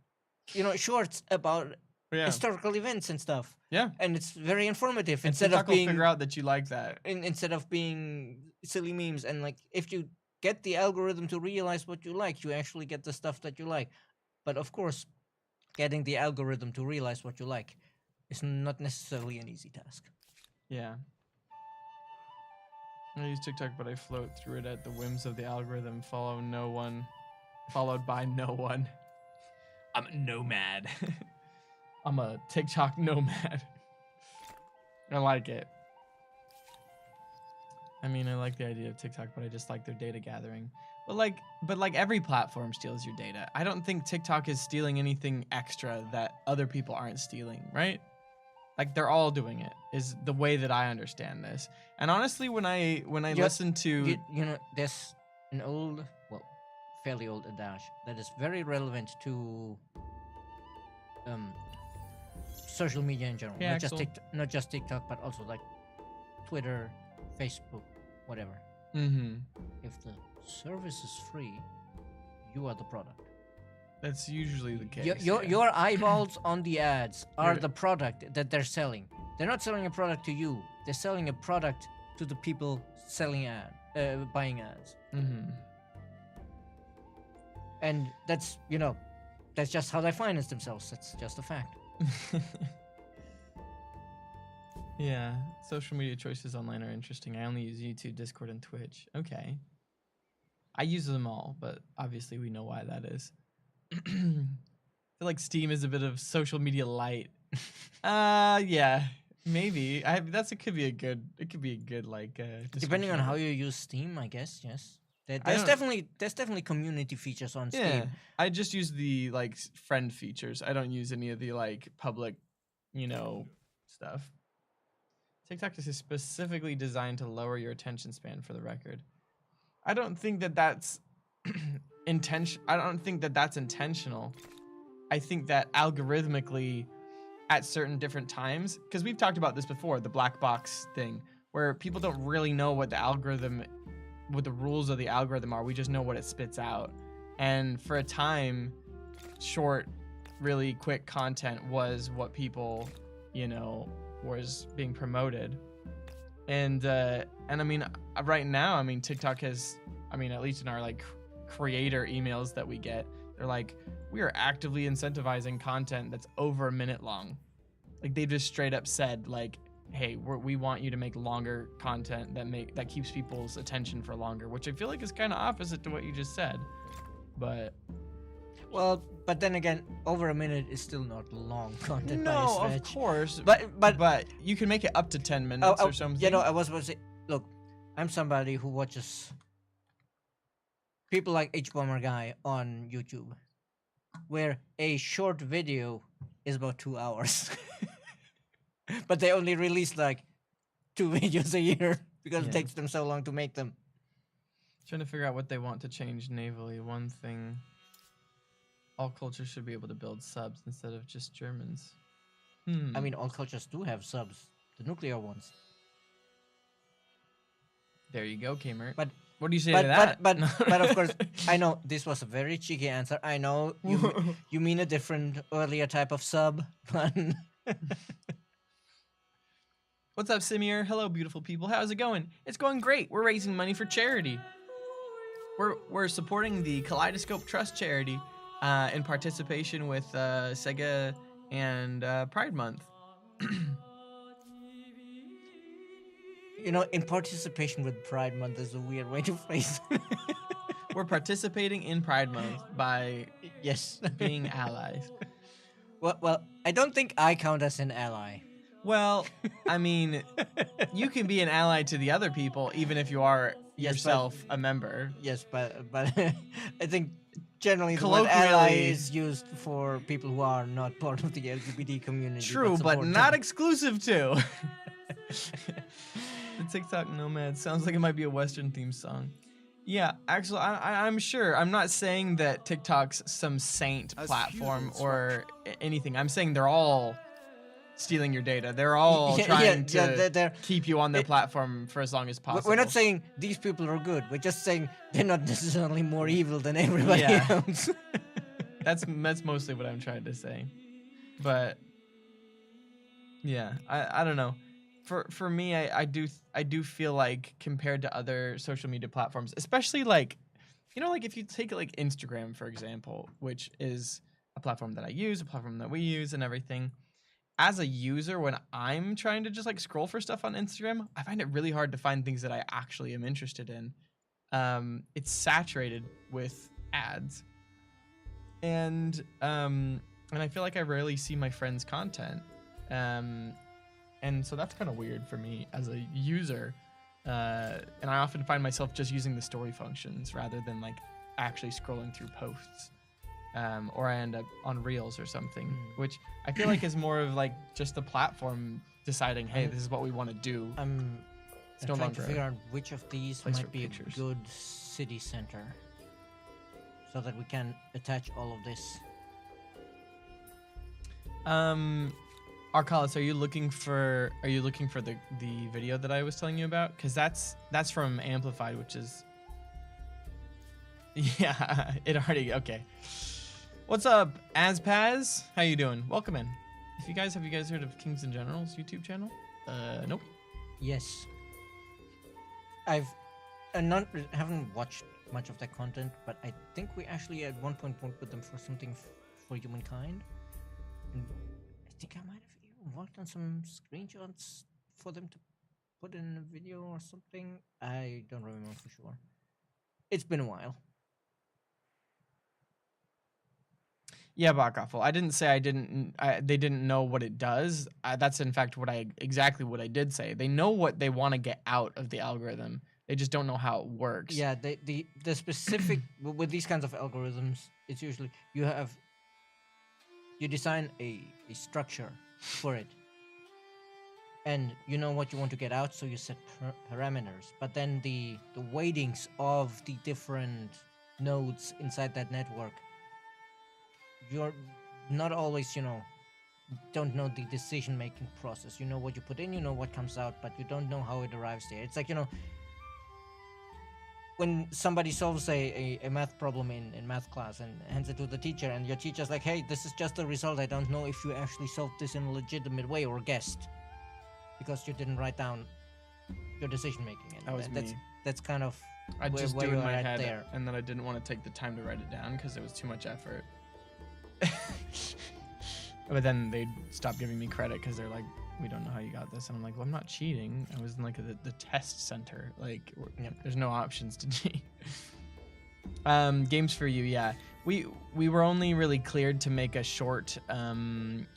shorts about Yeah. historical events and stuff. Yeah. And it's very informative And instead TikTok of will being figure out that you like that. instead of being silly memes. And like if you get the algorithm to realize what you like, you actually get the stuff that you like. But of course, getting the algorithm to realize what you like is not necessarily an easy task. Yeah. I use TikTok, but I float through it at the whims of the algorithm. Followed by no one. I'm a nomad. I'm a TikTok nomad. I like it. I mean, I like the idea of TikTok, but I just like their data gathering. But like every platform steals your data. I don't think TikTok is stealing anything extra that other people aren't stealing, right? Like they're all doing it is the way that I understand this. And honestly, when I listen to there's an fairly old adage that is very relevant to social media in general. Yeah, Not just TikTok, but also like Twitter, Facebook, whatever. mm-hmm. If the service is free, you are the product. That's usually the case. Your eyeballs on the ads are You're- the product that they're selling. They're not selling a product to you. They're selling a product to the people buying ads. Mm-hmm. And that's just how they finance themselves. That's just a fact. Yeah, social media choices online are interesting. I only use YouTube, Discord, and Twitch. Okay. I use them all, but obviously we know why that is. I feel like Steam is a bit of social media light. Yeah, maybe. It could be a good like Depending on description of how it. you use Steam, I guess. Yes. I There's don't- definitely community features on Yeah, Steam. I just use the like friend features. I don't use any of the like public, stuff. TikTok is specifically designed to lower your attention span, for the record. I don't think that that's I don't think that that's intentional. I think that algorithmically at certain different times, because we've talked about this before, the black box thing, where people don't really know what the rules of the algorithm are. We just know what it spits out. And for a time, short, really quick content was what people, was being promoted. And I mean, right now, I mean, TikTok has, I mean, at least in our like creator emails that we get, they're like, we are actively incentivizing content that's over a minute long. Like they just straight up said like, hey, we want you to make longer content that keeps people's attention for longer, which I feel like is kind of opposite to what you just said. But Well, but then again, over a minute is still not long content by a no, stretch. of course, But you can make it up to 10 minutes or something. I was about to say, look, I'm somebody who watches people like H-Bomber Guy on YouTube, where a short video is about 2 hours. But they only release like 2 videos a year because Yeah. it takes them so long to make them. Trying to figure out what they want to change navally. One thing, all cultures should be able to build subs instead of just Germans. I mean, all cultures do have subs, the nuclear ones. There you go, Kamer. But what do you say to that? But of course, I know this was a very cheeky answer. I know you mean a different, earlier type of sub, but What's up, Simir? Hello, beautiful people. How's it going? It's going great. We're raising money for charity. We're supporting the Kaleidoscope Trust charity in participation with Sega and Pride Month. in participation with Pride Month is a weird way to phrase it. We're participating in Pride Month by Yes. being allies. Well, I don't think I count as an ally. Well, I mean, you can be an ally to the other people even if you are Yes, but- yourself a member. Yes, but I think generally the word ally Colloquially- is used for people who are not part of the LGBT community. True, but support not them. exclusive to. The TikTok Nomad sounds like it might be a Western themed song. Yeah, actually, I'm sure. I'm not saying that TikTok's some saint As platform feudal or anything. I'm saying they're all stealing your data. They're all trying to they're- keep you on their it- platform for as long as possible. We're not saying these people are good. We're just saying they're not necessarily more evil than everybody Yeah. else. that's mostly what I'm trying to say. But yeah, I don't know. For me, I do feel like compared to other social media platforms, especially like, like if you take like Instagram for example, which is a platform that I use, a platform that we use, and everything. As a user, when I'm trying to just like scroll for stuff on Instagram, I find it really hard to find things that I actually am interested in. It's saturated with ads, and I feel like I rarely see my friends' content. And so that's kind of weird for me as a user. And I often find myself just using the story functions rather than like actually scrolling through posts. Or I end up on Reels or something, which I feel like is more of like just the platform deciding, hey, this is what we want to do. I'm It's no trying to longer figure out which of these place for might be pictures. a good city center, so that we can attach all of this. Arcalis, are you looking for the video that I was telling you about? Because that's from Amplified, which is yeah, it already okay. What's up, Azpaz? How you doing? Welcome in. Have you guys heard of Kings and Generals YouTube channel? Nope. Yes. Haven't watched much of their content, but I think we actually at one point worked with them for something for Humankind. And I think I might have even worked on some screenshots for them to put in a video or something. I don't remember for sure. It's been a while. Yeah, Bakaffle. I didn't say they didn't know what it does. That's in fact exactly what I did say. They know what they want to get out of the algorithm. They just don't know how it works. Yeah, the specific with these kinds of algorithms, it's usually you design a structure for it, and you know what you want to get out, so you set parameters. But then the weightings of the different nodes inside that network, you're not always don't know the decision making process. You know what you put in, you know what comes out, but you don't know how it arrives there. It's like when somebody solves a math problem in math class and hands it to the teacher, and your teacher's like, hey, this is just a result, I don't know if you actually solved this in a legitimate way or guessed, because you didn't write down your decision making. That was me. That's kind of I just where do it in you're my at head, there. and then I didn't want to take the time to write it down because it was too much effort. But then they stopped giving me credit because they're like, we don't know how you got this, and I'm like, well, I'm not cheating. I was in like the test center. Like, there's no options to cheat. Games for you, yeah. We were only really cleared to make a short kind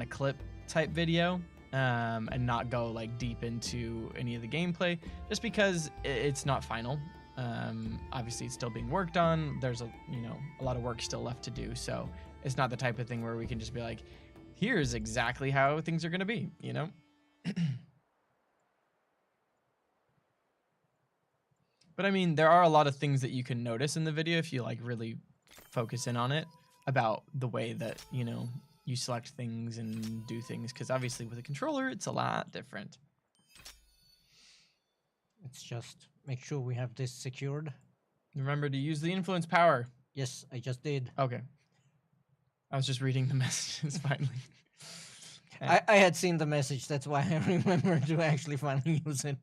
of clip type video, and not go like deep into any of the gameplay, just because it's not final. Obviously, it's still being worked on. There's a lot of work still left to do, so it's not the type of thing where we can just be like, here's exactly how things are going to be, But I mean, there are a lot of things that you can notice in the video if you like really focus in on it, about the way that, you select things and do things, because obviously with a controller, it's a lot different. It's just make sure we have this secured. Remember to use the influence power. Yes, I just did. Okay. I was just reading the messages finally. I had seen the message, that's why I remembered to actually finally use it.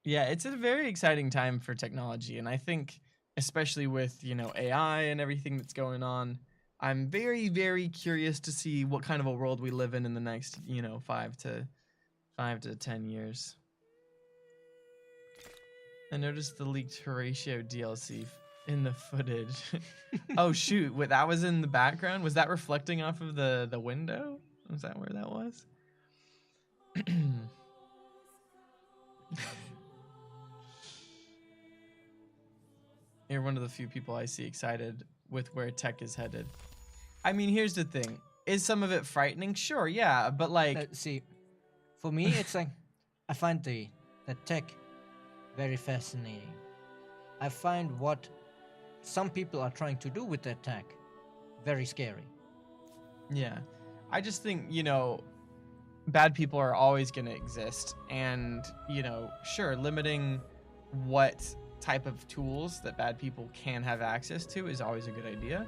Yeah, it's a very exciting time for technology, and I think especially with, AI and everything that's going on, I'm very, very curious to see what kind of a world we live in the next, 5 to 10 years. I noticed the leaked Horatio DLC in the footage. Oh shoot! Wait, that was in the background. Was that reflecting off of the window? Was that where that was? You're one of the few people I see excited with where tech is headed. I mean, here's the thing. Is some of it frightening? Sure, yeah, but like, See, for me, it's like I find the tech very fascinating. I find what some people are trying to do with that tech very scary. yeah. I just think, bad people are always going to exist. And, sure, limiting what type of tools that bad people can have access to is always a good idea.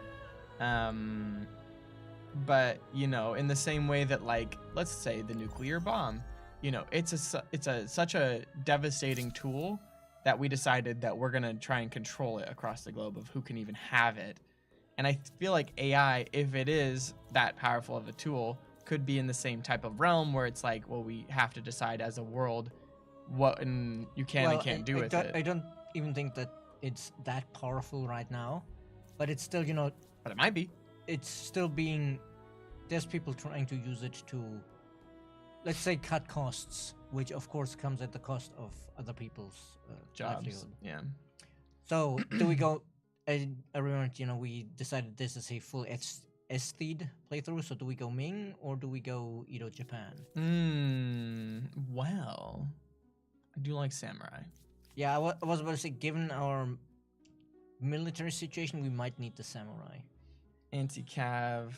But, in the same way that, like, let's say the nuclear bomb, it's such a devastating tool that we decided that we're going to try and control it across the globe of who can even have it. And I feel like AI, if it is that powerful of a tool, could be in the same type of realm where it's like, well, we have to decide as a world what you can and can't do with it. I don't even think that it's that powerful right now, but it's still, But it might be. it's still being, there's people trying to use it to, let's say, cut costs, which of course comes at the cost of other people's Jobs. livelihood. Yeah. So do we go? I remember, we decided this is a full aesthete playthrough. So do we go Ming or do we go Edo Japan? Well, I do like samurai. Yeah, I was about to say, given our military situation, we might need the samurai. Anti-cav.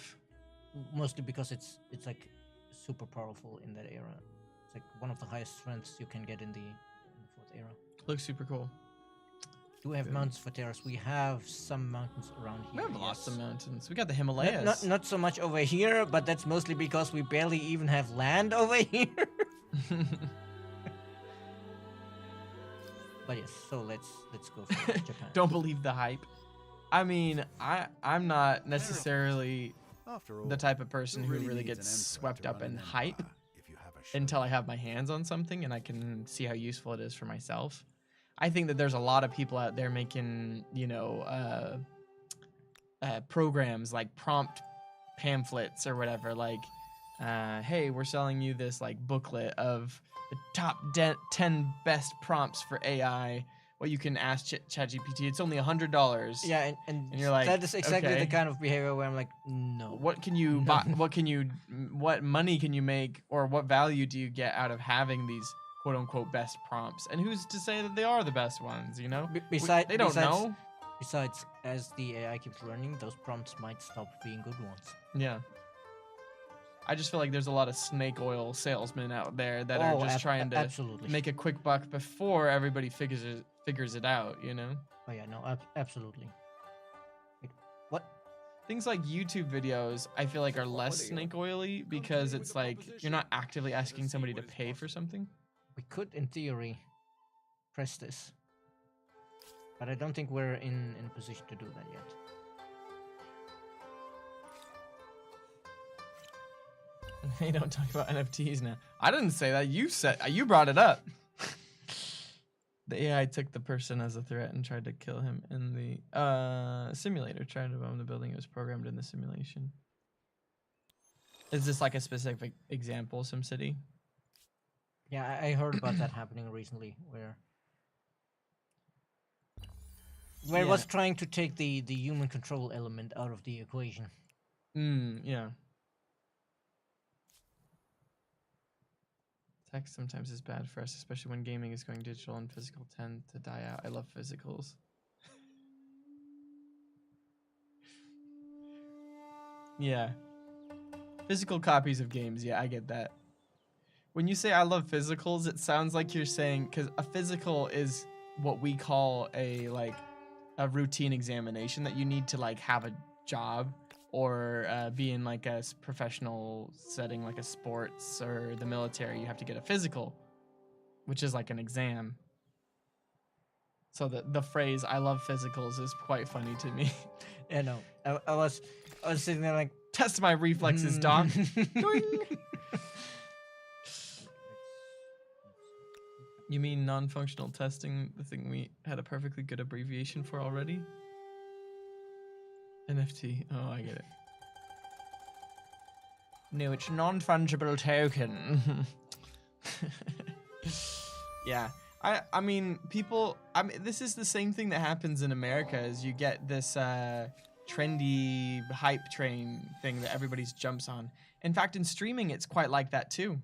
Mostly because it's like super powerful in that era. It's like one of the highest strengths you can get in the fourth era. Looks super cool. Do we have mountains for terrace? We have some mountains around here. We have lots yes. of mountains. We got the Himalayas. Not so much over here, but that's mostly because we barely even have land over here. But yes, so let's go for Japan. Don't believe the hype. I mean, I'm not necessarily After all, the type of person who who really really needs gets an emperor swept to up run in an hype empire if you have a show? until I have my hands on something and I can see how useful it is for myself. I think that there's a lot of people out there making, programs like prompt pamphlets or whatever. Like, hey, we're selling you this like booklet of the top 10 best prompts for AI. What you can ask ChatGPT. It's only $100. Yeah, and you're like, that is exactly okay. the kind of behavior where I'm like, no. What can you buy? What money can you make, or what value do you get out of having these quote unquote best prompts? And who's to say that they are the best ones? They don't know. Besides, as the AI keeps learning, those prompts might stop being good ones. Yeah. I just feel like there's a lot of snake oil salesmen out there that are just trying to absolutely make a quick buck before everybody figures it out. Oh yeah, no, absolutely. Like, what? Things like YouTube videos, I feel like are less snake oily because it's like you're not actively asking somebody to pay for something. We could, in theory, press this, but I don't think we're in a position to do that yet. They don't talk about NFTs now. I didn't say that. You brought it up. The AI took the person as a threat and tried to kill him in the simulator. Tried to bomb the building. It was programmed in the simulation. Is this like a specific example, SimCity? Yeah, I heard about that happening recently, where it was trying to take the human control element out of the equation. Yeah. Tech sometimes is bad for us, especially when gaming is going digital and physical tend to die out. I love physicals. Yeah. Physical copies of games. Yeah, I get that. When you say I love physicals, it sounds like you're saying, because a physical is what we call a routine examination that you need to like have a job or be in like a professional setting, like a sports or the military. You have to get a physical, which is like an exam. So the phrase "I love physicals" is quite funny to me. Yeah, no, I was sitting there like, test my reflexes, doc. Doing. You mean non-functional testing, the thing we had a perfectly good abbreviation for already? NFT. Oh, I get it. No, it's non-fungible token. Yeah. I mean, people, this is the same thing that happens in America is you get this trendy hype train thing that everybody jumps on. In fact, in streaming, it's quite like that too.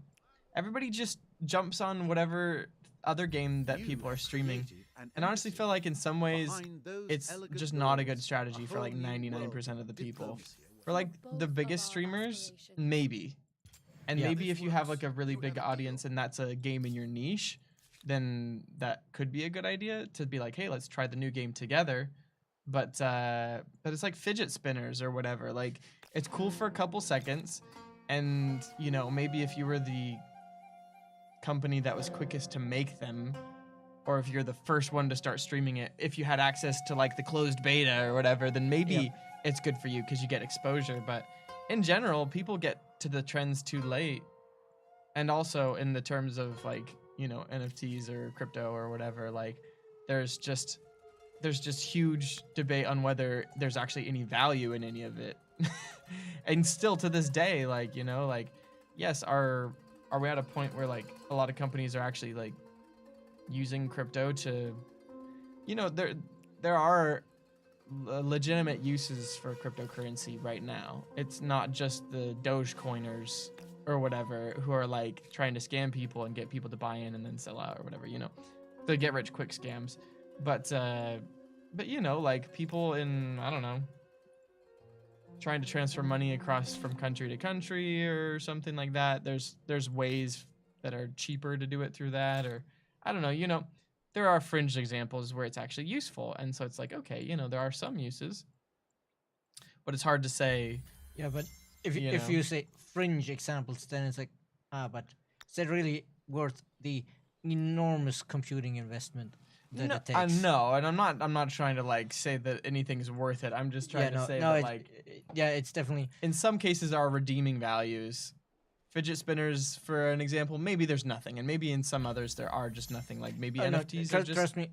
Everybody just jumps on whatever other game that people are streaming. And I honestly feel like in some ways, it's just not a good strategy for like 99% of the people. For like the biggest streamers, maybe. And Yeah. maybe if you have like a really big audience and that's a game in your niche, then that could be a good idea to be like, hey, let's try the new game together. But it's like fidget spinners or whatever. Like it's cool for a couple seconds, and you know maybe if you were the company that was quickest to make them, or if you're the first one to start streaming it, if you had access to like the closed beta or whatever, then maybe it's good for you because you get exposure. But in general, people get to the trends too late. And also in the terms of like, you know, NFTs or crypto or whatever, like there's just huge debate on whether there's actually any value in any of it. And still to this day, like, you know, like, yes, are we at a point where like a lot of companies are actually like using crypto to, you know, there are legitimate uses for cryptocurrency right now. It's not just the Dogecoiners or whatever who are like trying to scam people and get people to buy in and then sell out or whatever, you know, the get rich quick scams. But you know, like people in, I don't know, trying to transfer money across from country to country or something like that. There's ways that are cheaper to do it through that, or I don't know, you know, there are fringe examples where it's actually useful. And so it's like, okay, you know, there are some uses, but it's hard to say. Yeah, but if You if know. you say fringe examples, then it's like, but is that really worth the enormous computing investment that No, it takes? no, and I'm not trying to like say that anything's worth it. I'm just trying to say that like it's definitely in some cases there are redeeming values. Fidget spinners, for an example, maybe there's nothing, and maybe in some others there are just nothing. Like maybe NFTs are just. trust me.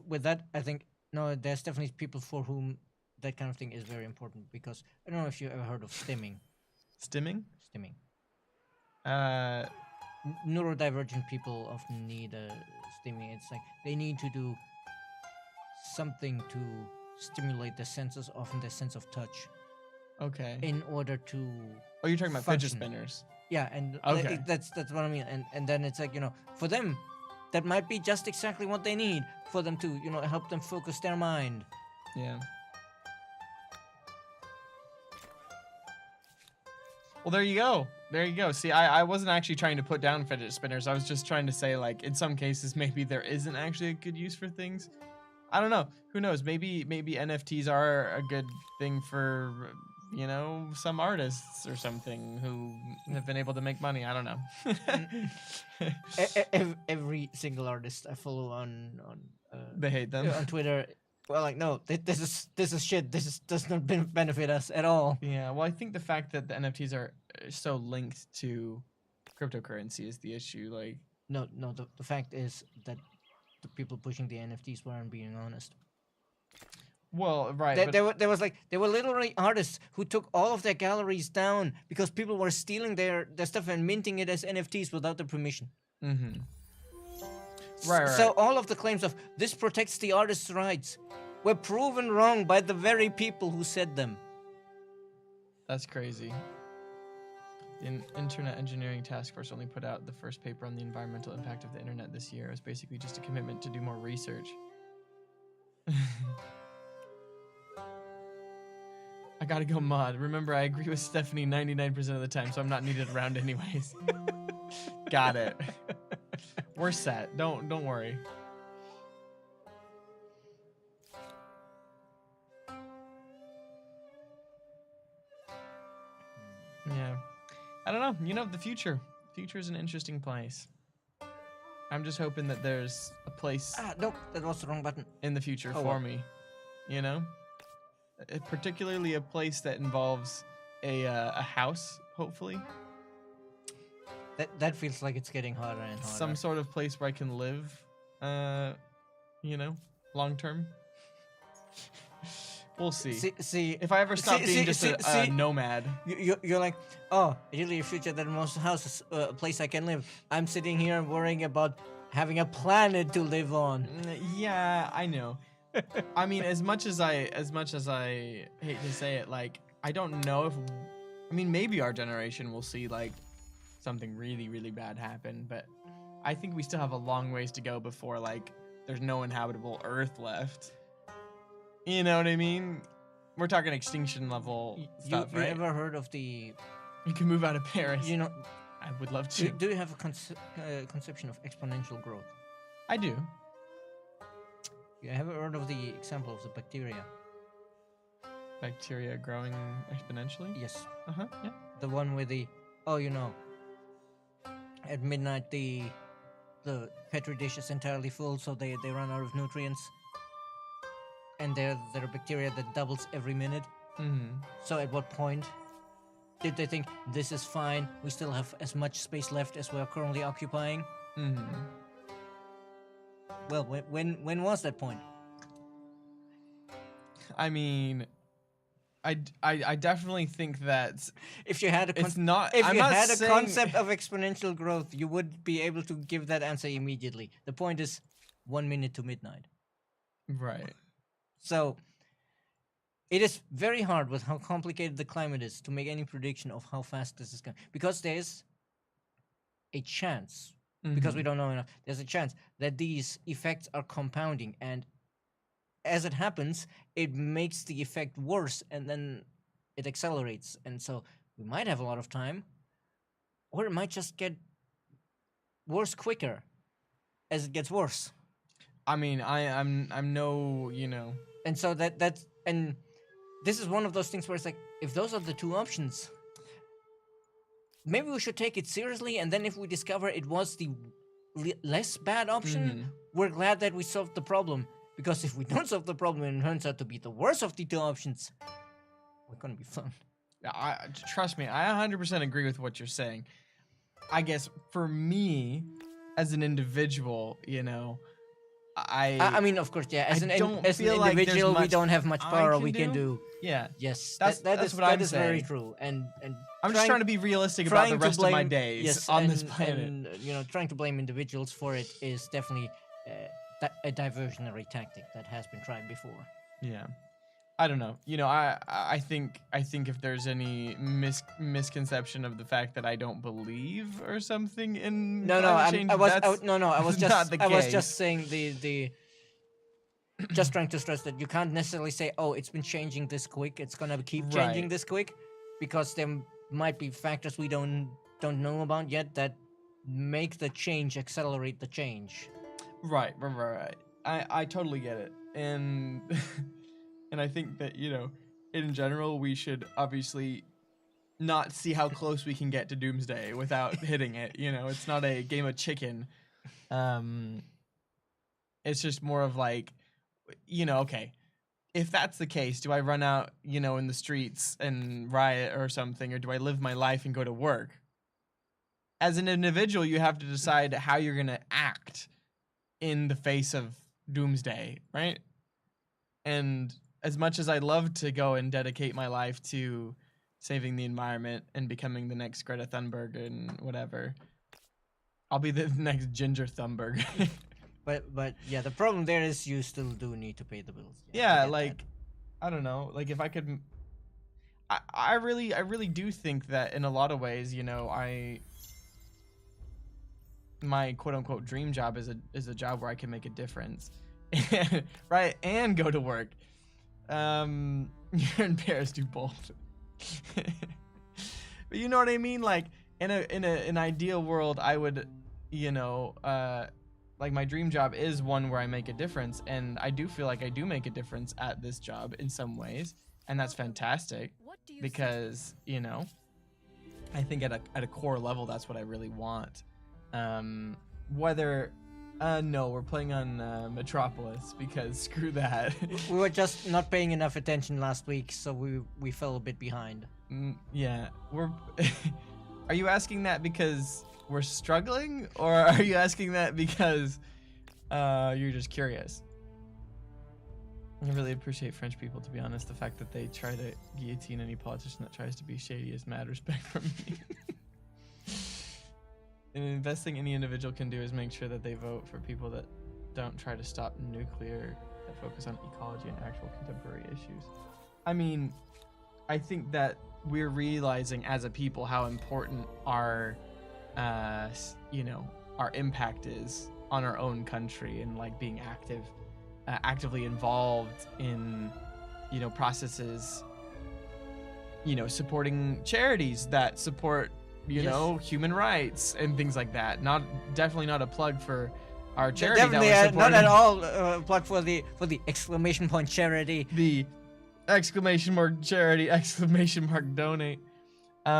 With that, I think no, there's definitely people for whom that kind of thing is very important because I don't know if you ever heard of stimming. Stimming? Stimming. Uh, Neurodivergent people often need stimming. It's like they need to do something to stimulate the senses, often the sense of touch, okay. in order to. Oh, you're talking about function. fidget spinners. Yeah, and Okay. that's what I mean. And then it's like, you know, for them, that might be just exactly what they need for them to, you know, help them focus their mind. Yeah. Well, there you go. There you go. See, I wasn't actually trying to put down fidget spinners. I was just trying to say, like, in some cases, maybe there isn't actually a good use for things. I don't know. Who knows? Maybe NFTs are a good thing for, you know, some artists or something who have been able to make money. I don't know. Every single artist I follow on They hate them. on Twitter, well, like, no, this is shit. Does not benefit us at all. Yeah, well, I think the fact that the NFTs are so linked to cryptocurrency is the issue. Like, No, the fact is that the people pushing the NFTs weren't being honest. well, right, There were literally artists who took all of their galleries down because people were stealing their stuff and minting it as NFTs without their permission. mm-hmm. Right. So all of the claims of this protects the artist's rights were proven wrong by the very people who said them. That's crazy. The Internet Engineering Task Force only put out the first paper on the environmental impact of the internet this year. It was basically just a commitment to do more research. I gotta go mod. Remember, I agree with Stephanie 99% of the time, so I'm not needed around anyways. Got it. We're set. Don't worry. Yeah. I don't know. You know, the future. Future is an interesting place. I'm just hoping that there's a place Nope, that was the wrong button. in the future Oh, for well. me. You know? Particularly a place that involves a house, hopefully. That feels like it's getting harder and harder. Some sort of place where I can live, you know, long term. We'll see. See, If I ever stop being just a nomad. You're like, oh, ideally a future that most houses a place I can live. I'm sitting here worrying about having a planet to live on. Yeah, I know. I mean, as much as I hate to say it, like, I don't know if, I mean, maybe our generation will see like something really, really bad happen, but I think we still have a long ways to go before like there's no inhabitable Earth left. You know what I mean? We're talking extinction level stuff, You right? ever heard of the? You can move out of Paris. You know, I would love to. do you have a conception of exponential growth? I do. You ever heard of the example of the bacteria? Bacteria growing exponentially? Yes. Yeah. The one with the at midnight the petri dish is entirely full, so they run out of nutrients, and they're bacteria that doubles every minute. Mm-hmm. So at what point did they think this is fine? We still have as much space left as we are currently occupying. Mm-hmm. Well, when was that point? I mean, I definitely think that If you had a it's not. if I'm you not had a saying, concept of exponential growth, you would be able to give that answer immediately. The point is 1 minute to midnight. right. So it is very hard with how complicated the climate is to make any prediction of how fast this is going, because there's a chance, because we don't know enough, there's a chance that these effects are compounding, and as it happens, it makes the effect worse, and then it accelerates, and so we might have a lot of time, or it might just get worse quicker as it gets worse. I mean, I'm no, you know. And so that's and this is one of those things where it's like, if those are the two options, maybe we should take it seriously, and then if we discover it was the less bad option, we're glad that we solved the problem. Because if we don't solve the problem and it turns out to be the worst of the two options, we're gonna be fun. Trust me, I 100% agree with what you're saying. I guess for me, as an individual, you know, I mean, of course, yeah. As an feel like there's individual, we much don't have much I power. can We can do. do. Yeah. Yes, That's that what I'm is very saying. true. And I'm just trying to be realistic about the rest of my days on this planet. And you know, trying to blame individuals for it is definitely a diversionary tactic that has been tried before. Yeah. I don't know. You know, I think if there's any misconception of the fact that I don't believe or something in climate change, I was case. just saying just trying to stress that you can't necessarily say, oh, it's been changing this quick, it's gonna keep changing Right. this quick, because there might be factors we don't know about yet that make the change accelerate the change. Right. I totally get it, and and I think that, you know, in general, we should obviously not see how close we can get to doomsday without hitting it. You know, it's not a game of chicken. It's just more of like, you know, okay, if that's the case, do I run out, you know, in the streets and riot or something, or do I live my life and go to work? As an individual, you have to decide how you're going to act in the face of doomsday, right? And as much as I love to go and dedicate my life to saving the environment and becoming the next Greta Thunberg and whatever, I'll be the next Ginger Thunberg. But yeah, the problem there is you still do need to pay the bills. Yeah, like, I don't know, like if I could, I really do think that in a lot of ways, you know, my quote unquote dream job is a job where I can make a difference, right? And go to work. You're in Paris, do both. But you know what I mean? Like in an ideal world, I would, you know, like my dream job is one where I make a difference, and I do feel like I do make a difference at this job in some ways, and that's fantastic because, you know, I think at a core level that's what I really want. Whether no, we're playing on Metropolis because screw that. We were just not paying enough attention last week, so we fell a bit behind. Yeah, we're. Are you asking that because we're struggling, or are you asking that because you're just curious? I really appreciate French people, to be honest. The fact that they try to guillotine any politician that tries to be shady is mad respect from me. And the best thing any individual can do is make sure that they vote for people that don't try to stop nuclear, that focus on ecology and actual contemporary issues. I mean, I think that we're realizing as a people how important our, our impact is on our own country, and like being actively involved in, processes, supporting charities that support, human rights and things like that. Definitely not a plug for our charity. Definitely that we're not at supporting. all plug for the exclamation point charity. The exclamation mark charity, exclamation mark donate. What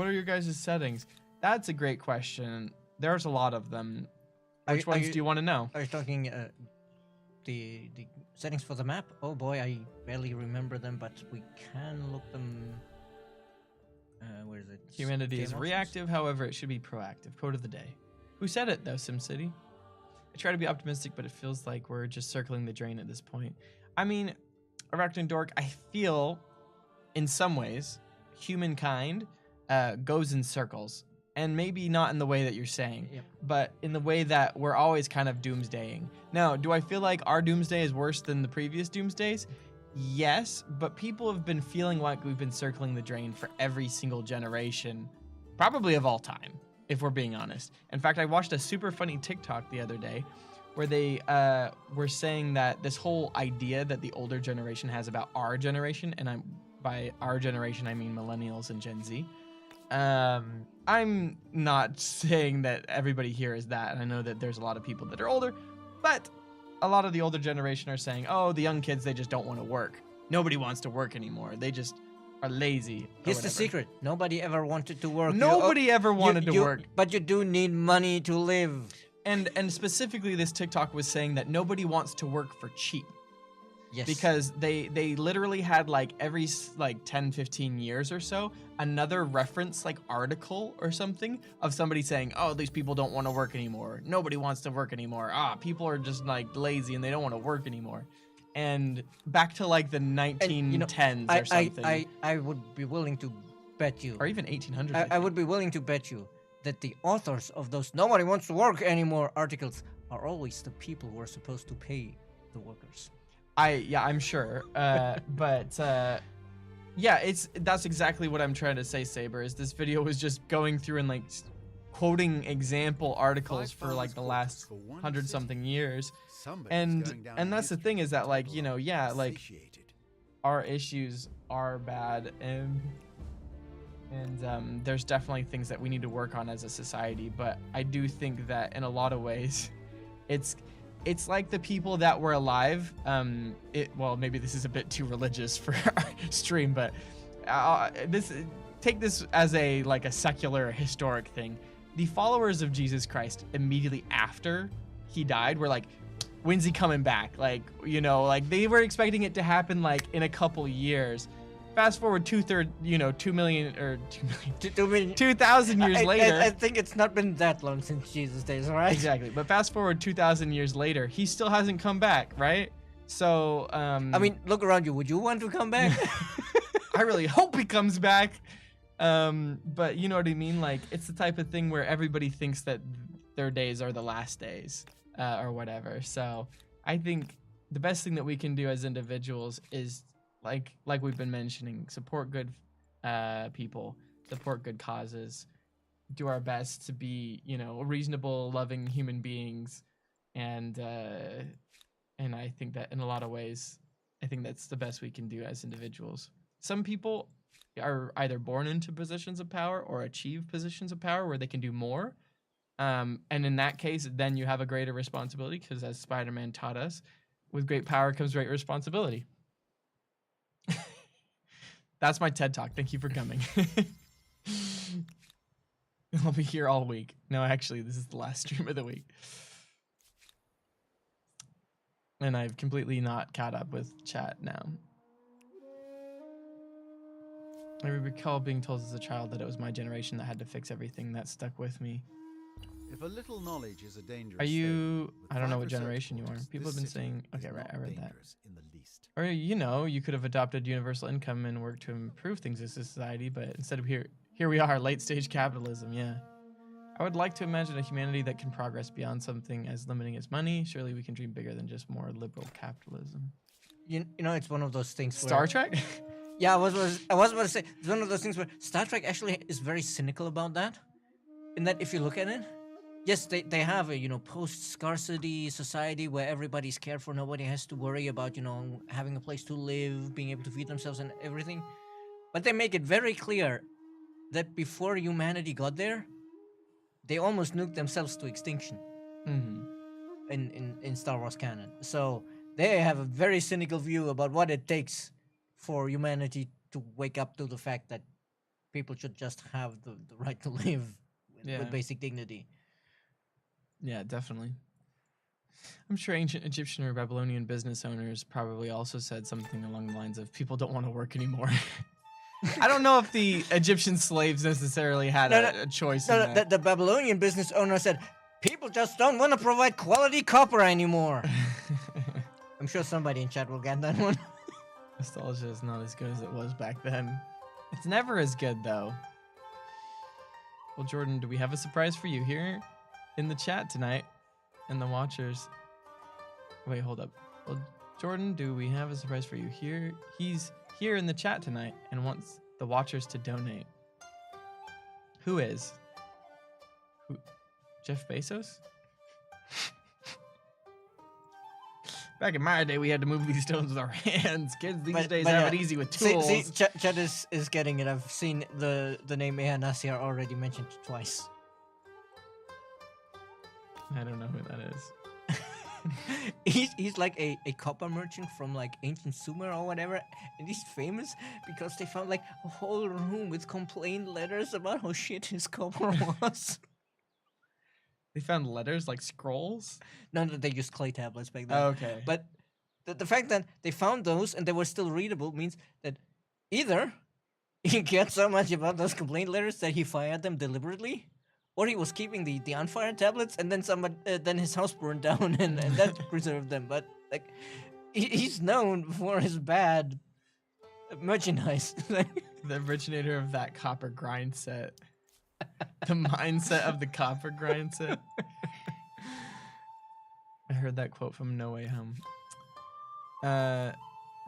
are your guys' settings? That's a great question. There's a lot of them. Which ones do you want to know? Are you talking the settings for the map? Oh boy, I barely remember them, but we can look them. Where is it? Humanity Game is options? reactive, however, it should be proactive. Quote of the day. Who said it, though, SimCity? I try to be optimistic, but it feels like we're just circling the drain at this point. I mean, Arachnid Dork, I feel, in some ways, humankind goes in circles. And maybe not in the way that you're saying, Yep. but in the way that we're always kind of doomsdaying. Now, do I feel like our doomsday is worse than the previous doomsdays? Yes, but people have been feeling like we've been circling the drain for every single generation, probably of all time, if we're being honest. In fact, I watched a super funny TikTok the other day where they were saying that this whole idea that the older generation has about our generation, and by our generation, I mean millennials and Gen Z. I'm not saying that everybody here is that, and I know that there's a lot of people that are older, but a lot of the older generation are saying, oh, the young kids, they just don't want to work. Nobody wants to work anymore. They just are lazy. Here's the secret. Nobody ever wanted to work. Nobody ever wanted to work. But you do need money to live. And specifically, this TikTok was saying that nobody wants to work for cheap. Yes. Because they literally had like every 10, 15 years or so, another reference like article or something of somebody saying, oh, these people don't want to work anymore. Nobody wants to work anymore. People are just like lazy and they don't want to work anymore. And back to like the 1910s or something. I would be willing to bet you. Or even 1800s. I would be willing to bet you that the authors of those nobody wants to work anymore articles are always the people who are supposed to pay the workers. I'm sure. That's exactly what I'm trying to say, Saber, is this video was just going through and like quoting example articles for like the last 100-something years. And that's the thing is that like, our issues are bad and there's definitely things that we need to work on as a society, but I do think that in a lot of ways it's like the people that were alive. Maybe this is a bit too religious for our stream, but take this as a secular historic thing. The followers of Jesus Christ immediately after he died were like, when's he coming back? They were expecting it to happen like in a couple years. Fast forward 2,000 years later. I think it's not been that long since Jesus' days, right? Exactly. But fast forward 2,000 years later, he still hasn't come back, right? So, I mean, look around you. Would you want to come back? I really hope he comes back. But you know what I mean? Like, it's the type of thing where everybody thinks that their days are the last days, or whatever. So I think the best thing that we can do as individuals is like we've been mentioning, support good people, support good causes, do our best to be, reasonable, loving human beings, and I think that in a lot of ways, I think that's the best we can do as individuals. Some people are either born into positions of power or achieve positions of power where they can do more, and in that case, then you have a greater responsibility because, as Spider-Man taught us, with great power comes great responsibility. That's my TED Talk. Thank you for coming. I'll be here all week. No, actually, this is the last stream of the week. And I've completely not caught up with chat now. I recall being told as a child that it was my generation that had to fix everything. That stuck with me. If a little knowledge is a dangerous Are you? thing, with I don't know 5 what research generation you are. quarters, People this have been city saying. is Okay, right. not I read that. dangerous in the least. Or you could have adopted universal income and worked to improve things in society, but instead of here we are, late stage capitalism. Yeah. I would like to imagine a humanity that can progress beyond something as limiting as money. Surely we can dream bigger than just more liberal capitalism. You know, it's one of those things where Star Trek? yeah, I was about to say it's one of those things where Star Trek actually is very cynical about that. In that, if you look at it, yes, they have a post-scarcity society where everybody's cared for, nobody has to worry about having a place to live, being able to feed themselves and everything. But they make it very clear that before humanity got there, they almost nuked themselves to extinction Hmm. in Star Wars canon. So they have a very cynical view about what it takes for humanity to wake up to the fact that people should just have the right to live Yeah. with basic dignity. Yeah, definitely. I'm sure ancient Egyptian or Babylonian business owners probably also said something along the lines of people don't want to work anymore. I don't know if the Egyptian slaves necessarily had a choice in that. The Babylonian business owner said, people just don't want to provide quality copper anymore. I'm sure somebody in chat will get that one. Nostalgia is not as good as it was back then. It's never as good, though. Well, Jordan, do we have a surprise for you here in the chat tonight? And the watchers. Wait, hold up. Well, Jordan, do we have a surprise for you here? He's here in the chat tonight and wants the watchers to donate. Who is? Who? Jeff Bezos? Back in my day, we had to move these stones with our hands. Kids these days have it easy with tools. See, chat is getting it. I've seen the name Eha Nasir already mentioned twice. I don't know who that is. He's like a copper merchant from like ancient Sumer or whatever, and he's famous because they found like a whole room with complaint letters about how shit his copper was. They found letters like scrolls? No, they used clay tablets back then. Oh, okay. But the fact that they found those and they were still readable means that either he cared so much about those complaint letters that he fired them deliberately, or he was keeping the unfired tablets, and then his house burned down, and that preserved them. But like, he's known for his bad merchandise. The originator of that copper grind set. The mindset of the copper grind set. I heard that quote from No Way Home.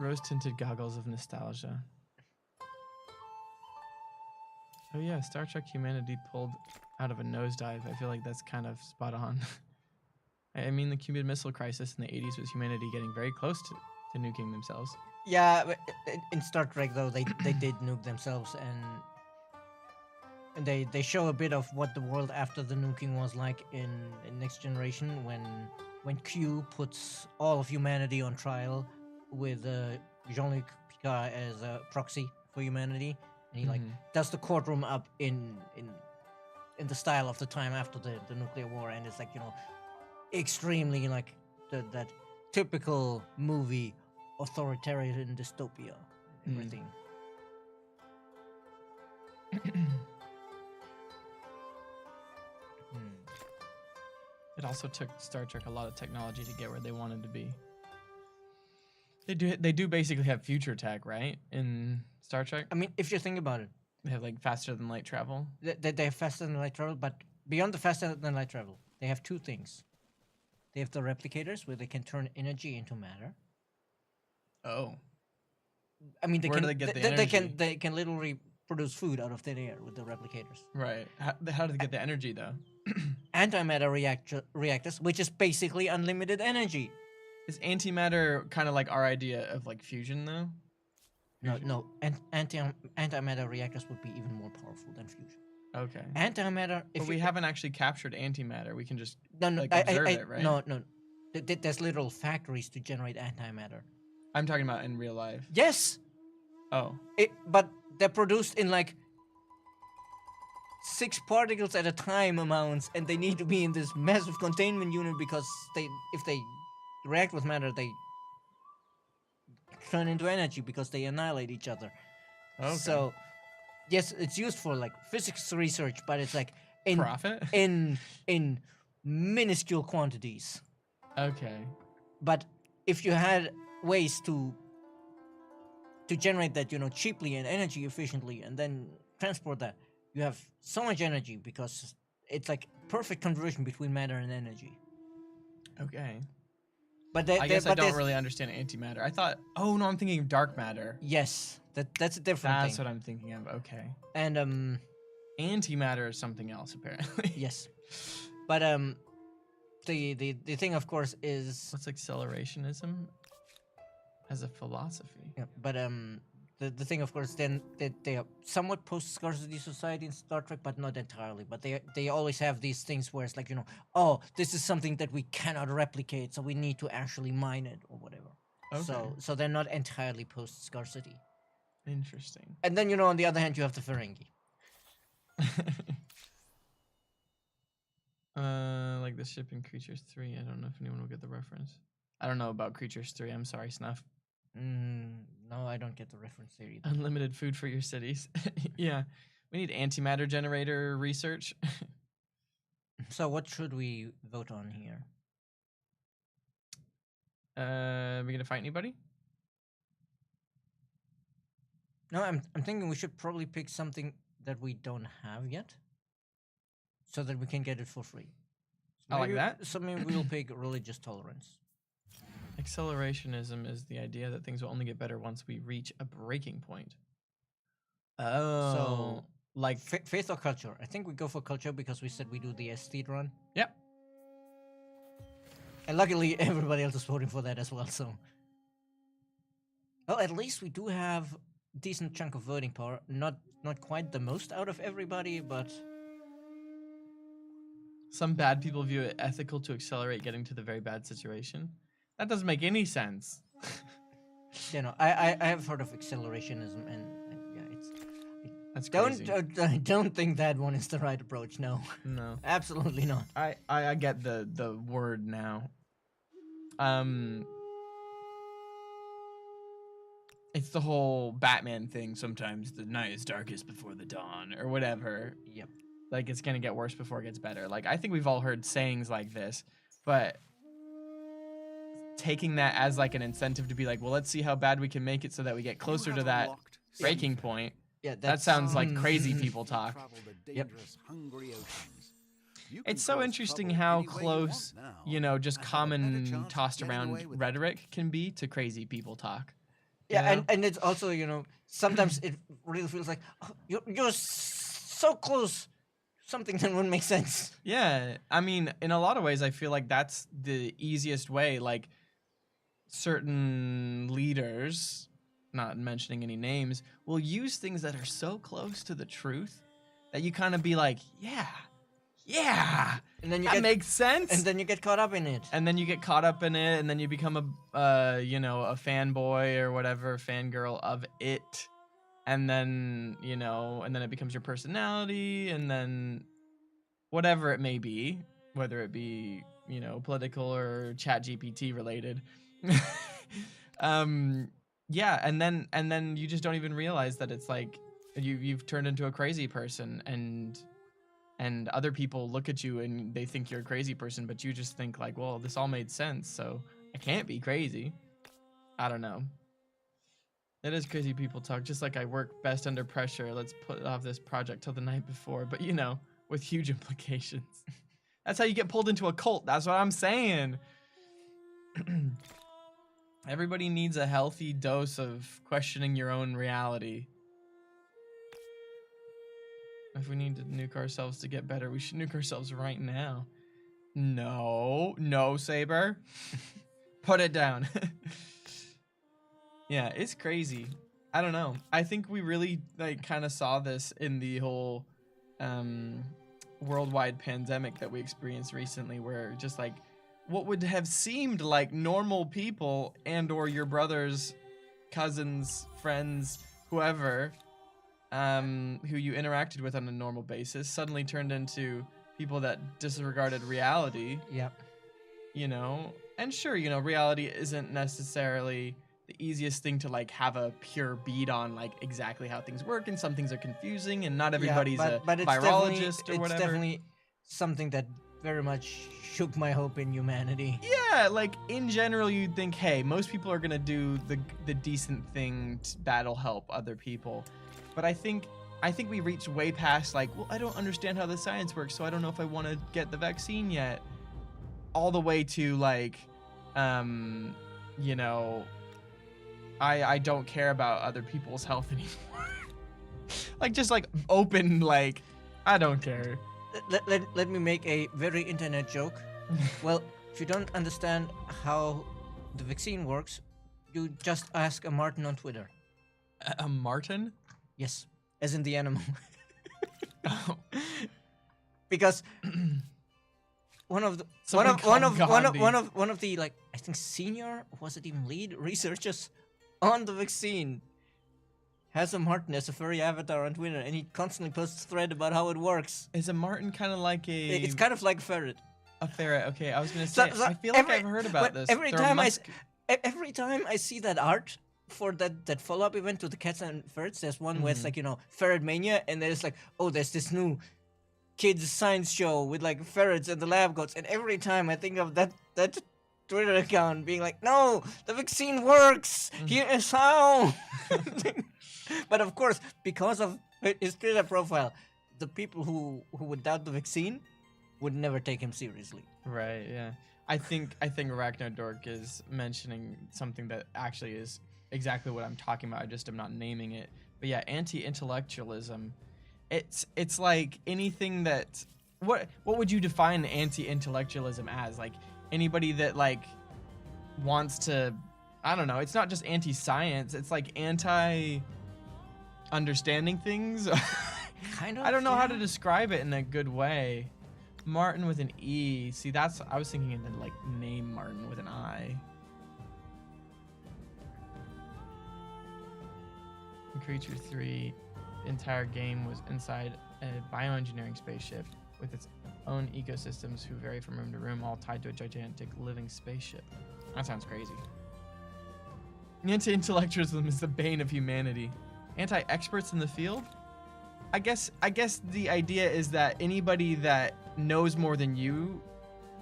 Rose-tinted goggles of nostalgia. Oh yeah, Star Trek humanity pulled out of a nosedive. I feel like that's kind of spot on. I mean, the Cuban Missile Crisis in the 80s was humanity getting very close to nuking themselves. Yeah, but in Star Trek though, they did nuke themselves, and they show a bit of what the world after the nuking was like in Next Generation when Q puts all of humanity on trial with Jean-Luc Picard as a proxy for humanity, and he like does the courtroom up in the style of the time after the nuclear war, and it's like extremely like that typical movie authoritarian dystopia and everything. It also took Star Trek a lot of technology to get where they wanted to be. They do basically have future tech, right? In Star Trek, I mean, if you think about it, they have like faster than light travel. they have faster than light travel, but beyond the faster than light travel, they have two things. They have the replicators where they can turn energy into matter. Oh. I mean, Where do they get the energy? they can literally produce food out of thin air with the replicators. Right. How do they get the energy though? Antimatter reactors, which is basically unlimited energy. Is antimatter kind of like our idea of like fusion though? No. Antimatter reactors would be even more powerful than fusion. Okay. Antimatter. But we haven't actually captured antimatter. We can just observe it, right? No. There's literal factories to generate antimatter. I'm talking about in real life. Yes. Oh. But they're produced in like 6 particles at a time amounts, and they need to be in this massive containment unit because if they react with matter, they turn into energy because they annihilate each other. Okay. So, yes, it's used for like physics research, but it's like in Profit? in minuscule quantities. Okay. But if you had ways to generate that, cheaply and energy efficiently, and then transport that, you have so much energy because it's like perfect conversion between matter and energy. Okay. But I guess I don't there's- really understand antimatter. I thought, oh no, I'm thinking of dark matter. Yes, that's a different That's thing. what I'm thinking of. Okay. And Antimatter is something else, apparently. yes, but the thing, of course, is What's accelerationism as a philosophy? yeah, but the thing, of course, then they are somewhat post-scarcity society in Star Trek, but not entirely. But they always have these things where it's like, oh, this is something that we cannot replicate, so we need to actually mine it or whatever. Okay. So they're not entirely post-scarcity. Interesting. And then, on the other hand, you have the Ferengi. Like the ship in Creatures 3. I don't know if anyone will get the reference. I don't know about Creatures 3. I'm sorry, Snuff. No, I don't get the reference there either. Unlimited food for your cities. Yeah. We need antimatter generator research. So what should we vote on here? We gonna fight anybody? No, I'm thinking we should probably pick something that we don't have yet, so that we can get it for free. I like that. So maybe we'll pick religious tolerance. Accelerationism is the idea that things will only get better once we reach a breaking point. Oh, like Faith or culture? I think we go for culture because we said we do the aesthete run. Yep. And luckily, everybody else is voting for that as well. So, well, at least we do have a decent chunk of voting power. Not quite the most out of everybody, but Some bad people view it ethical to accelerate getting to the very bad situation. That doesn't make any sense. I have heard of accelerationism, and yeah, it's That's crazy. I don't think that one is the right approach. No, No. absolutely not. I get the word now. It's the whole Batman thing. Sometimes the night is darkest before the dawn, or whatever. Yep. Like, it's gonna get worse before it gets better. Like, I think we've all heard sayings like this, but taking that as like an incentive to be like, well, let's see how bad we can make it so that we get closer to that breaking point. Yeah, That sounds like crazy people talk. Yep. It's so interesting how close, just common tossed around rhetoric can be to crazy people talk. Yeah, and it's also, sometimes it really feels like, oh, you're so close. Something that wouldn't make sense. Yeah, I mean, in a lot of ways, I feel like that's the easiest way. Like, certain leaders, not mentioning any names, will use things that are so close to the truth that you kind of be like, yeah, And then that makes sense. And then you get caught up in it. And then you get caught up in it, and then you become a fanboy or whatever, fangirl of it. And then, and then it becomes your personality, and then whatever it may be, whether it be, political or chat GPT related. Yeah, and then you just don't even realize that it's like you've turned into a crazy person, and other people look at you and they think you're a crazy person, but you just think like, well, this all made sense, so I can't be crazy. I don't know. It is crazy people talk, just like I work best under pressure. Let's put off this project till the night before, but with huge implications. That's how you get pulled into a cult. That's what I'm saying. Everybody needs a healthy dose of questioning your own reality. If we need to nuke ourselves to get better, we should nuke ourselves right now. No, Saber. Put it down. Yeah, it's crazy. I don't know. I think we really kind of saw this in the whole worldwide pandemic that we experienced recently, where just like what would have seemed like normal people and or your brothers, cousins, friends, whoever, who you interacted with on a normal basis suddenly turned into people that disregarded reality. Yep. And sure, reality isn't necessarily the easiest thing to like have a pure beat on like exactly how things work, and some things are confusing, and not everybody's a but it's virologist or it's whatever. definitely something that very much shook my hope in humanity. Yeah, like in general, you'd think, hey, most people are gonna do the decent thing that'll help other people, but I think we reached way past like, well, I don't understand how the science works, so I don't know if I want to get the vaccine yet. All the way to like, you know, I don't care about other people's health anymore. Like just like open like, I don't care. Let me make a very internet joke. Well, if you don't understand how the vaccine works, you just ask a Martin on Twitter. A Martin? Yes, as in the animal. Oh. Because one of the like, I think senior, was it even lead researchers on the vaccine has a Martin as a furry avatar on Twitter, and he constantly posts a thread about how it works. Is a Martin kind of like a? It's kind of like a ferret. A ferret. Okay, I was gonna say. So I feel like I've heard about this. Every time I see that art for that follow-up event to the cats and ferrets, there's one where it's like, you know, ferret mania, and there's like, oh, there's this new kids science show with like ferrets and the lab goats, and every time I think of that Twitter account being like, no, the vaccine works. Here is how. But of course, because of his Twitter profile, the people who would doubt the vaccine would never take him seriously. Right. Yeah. I think Arachnodork is mentioning something that actually is exactly what I'm talking about. I just am not naming it. But yeah, anti-intellectualism. It's like anything that what would you define anti-intellectualism as? Like anybody that like wants to, I don't know, it's not just anti-science, it's like anti-understanding things. Kind of. I don't know how to describe it in a good way. Martin with an E. See, that's, I was thinking in the like name Martin with an I. In Creature 3, the entire game was inside a bioengineering spaceship with its own ecosystems who vary from room to room, all tied to a gigantic living spaceship. That sounds crazy. Anti-intellectualism is the bane of humanity. Anti-experts in the field? I guess the idea is that anybody that knows more than you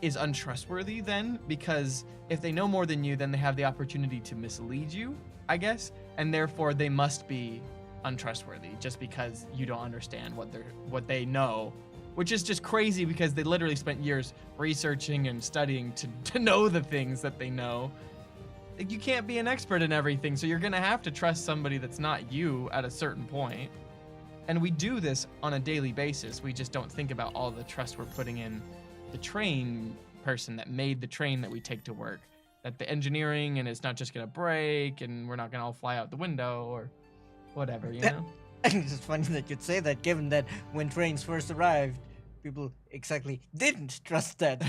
is untrustworthy then, because if they know more than you, then they have the opportunity to mislead you, I guess, and therefore they must be untrustworthy just because you don't understand what they know, which is just crazy because they literally spent years researching and studying to know the things that they know. Like, you can't be an expert in everything, so you're gonna have to trust somebody that's not you at a certain point. And we do this on a daily basis. We just don't think about all the trust we're putting in the train person that made the train that we take to work, that the engineering, and it's not just gonna break and we're not gonna all fly out the window or whatever, you know? It's funny that you'd say that, given that when trains first arrived, people exactly didn't trust that.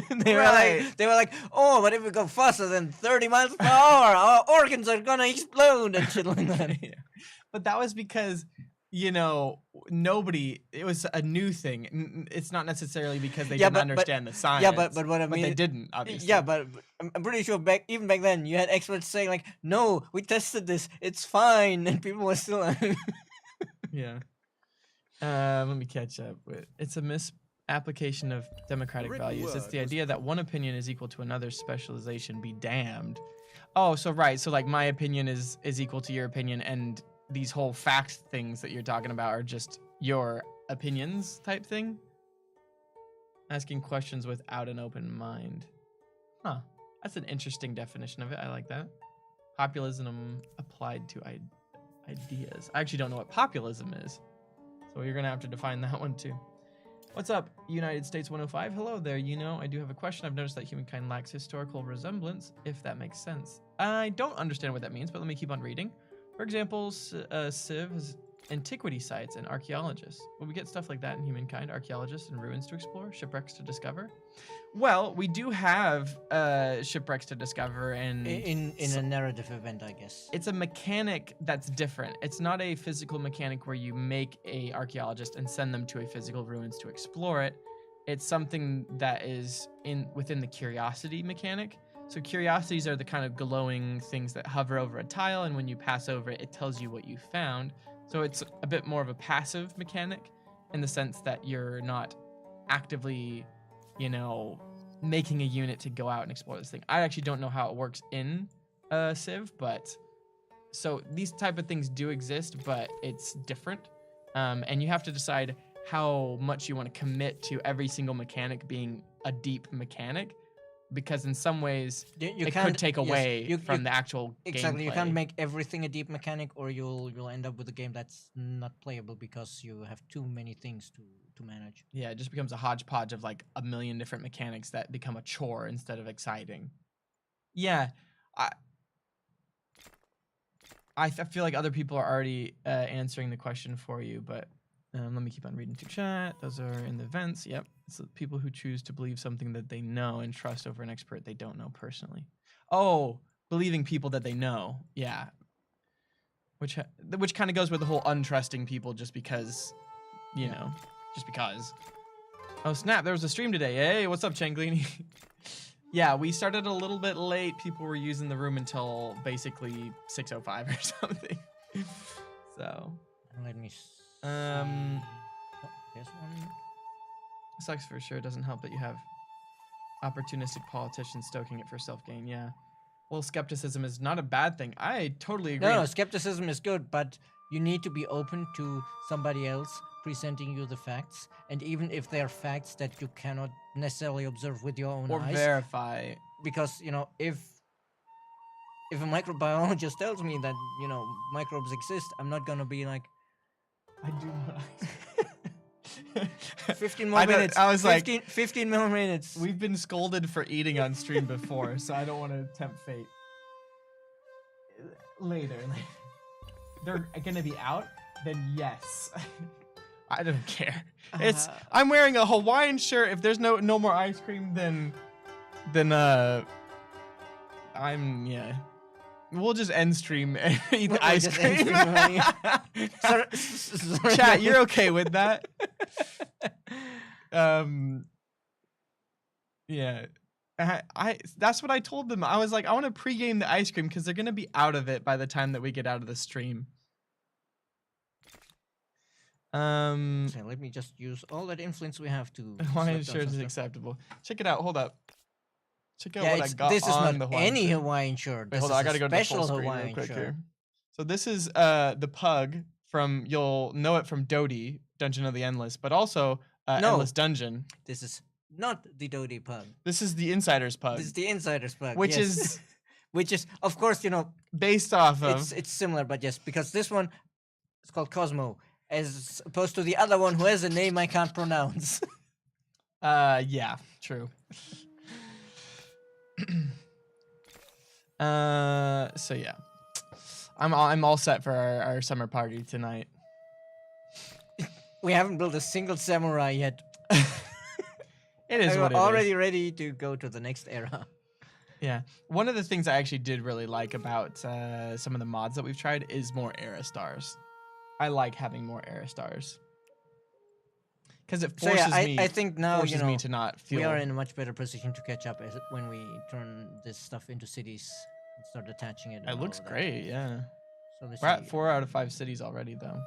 They were like, oh, but if we go faster than 30 miles per hour, our organs are gonna explode and shit like that. Yeah. But that was because, you know, it was a new thing. It's not necessarily because they didn't understand the science. Yeah, but what I mean, they didn't, obviously. Yeah, but I'm pretty sure even back then, you had experts saying like, no, we tested this, it's fine, and people were still Yeah. Let me catch up with. It's a misapplication of democratic values. It's the idea that one opinion is equal to another's specialization. Be damned. Oh, so right. So like my opinion is equal to your opinion, and these whole fact things that you're talking about are just your opinions type thing. Asking questions without an open mind. Huh. That's an interesting definition of it. I like that. Populism applied to ideas. I actually don't know what populism is, so you're gonna have to define that one too. What's up, United States 105? Hello there. You know, I do have a question. I've noticed that humankind lacks historical resemblance, if that makes sense. I don't understand what that means, but let me keep on reading. For example, Civ has antiquity sites and archaeologists. Will we get stuff like that in Humankind? Archaeologists and ruins to explore? Shipwrecks to discover? Well, we do have shipwrecks to discover, and in a narrative event, I guess. It's a mechanic that's different. It's not a physical mechanic where you make a archaeologist and send them to a physical ruins to explore it. It's something that is within the curiosity mechanic. So curiosities are the kind of glowing things that hover over a tile, and when you pass over it, it tells you what you found. So it's a bit more of a passive mechanic in the sense that you're not actively, making a unit to go out and explore this thing. I actually don't know how it works in Civ, but so these type of things do exist, but it's different. And you have to decide how much you want to commit to every single mechanic being a deep mechanic, because in some ways You it can't- could take yes, away from the actual Exactly, you gameplay. can't make everything a deep mechanic, or you'll end up with a game that's not playable because you have too many things to manage. Yeah, it just becomes a hodgepodge of like a million different mechanics that become a chore instead of exciting. Yeah, I feel like other people are already answering the question for you, but let me keep on reading through chat. Those are in the events. Yep, it's the people who choose to believe something that they know and trust over an expert they don't know personally. Oh, believing people that they know. Yeah, which kind of goes with the whole untrusting people just because, just because. Oh snap! There was a stream today. Hey, what's up, Changlini? Yeah, we started a little bit late. People were using the room until basically 6:05 or something. So. Let me see. Um. Oh, there's one. Sucks for sure. It doesn't help that you have opportunistic politicians stoking it for self-gain. Yeah. Well, skepticism is not a bad thing. I totally agree. No, skepticism is good, but you need to be open to somebody else presenting you the facts, and even if they are facts that you cannot necessarily observe with your own Or eyes, verify. because if a microbiologist tells me that microbes exist, I'm not gonna be like, I do not. 15 more minutes. I was 15 more minutes. We've been scolded for eating on stream before, so I don't want to tempt fate. Later. They're gonna be out? Then yes. I don't care. I'm wearing a Hawaiian shirt. If there's no more ice cream, then we'll just end stream and eat the ice cream. Sorry. Chat, you're okay with that? Yeah. I that's what I told them. I was like, I want to pregame the ice cream because they're gonna be out of it by the time that we get out of the stream. So let me just use all that influence we have to. Hawaiian shirt is acceptable. Check it out. Hold up. Check out Yeah, what I got this is on not the Hawaiian any shirt. Hawaiian shirt. Wait, hold on. I gotta go to the full screen real quick here. So this is the pug from, you'll know it from Dodie, Dungeon of the Endless, but also Endless Dungeon. This is not the Dodie pug. This is the Insider's pug. This is the Insider's pug. Which yes. which is, of course, based off of. It's similar, but yes, because this one is called Cosmo, as opposed to the other one who has a name I can't pronounce. Yeah, true. So yeah, I'm all set for our summer party tonight. We haven't built a single samurai yet. It is what it We're already is. ready to go to the next era. Yeah, one of the things I actually did really like about some of the mods that we've tried is more era stars. I like having more era stars because it forces me. I think now forces me to not feel. We are in a much better position to catch up when we turn this stuff into cities and start attaching it. It looks great, yeah. So we're at 4 out of 5 cities already, though. All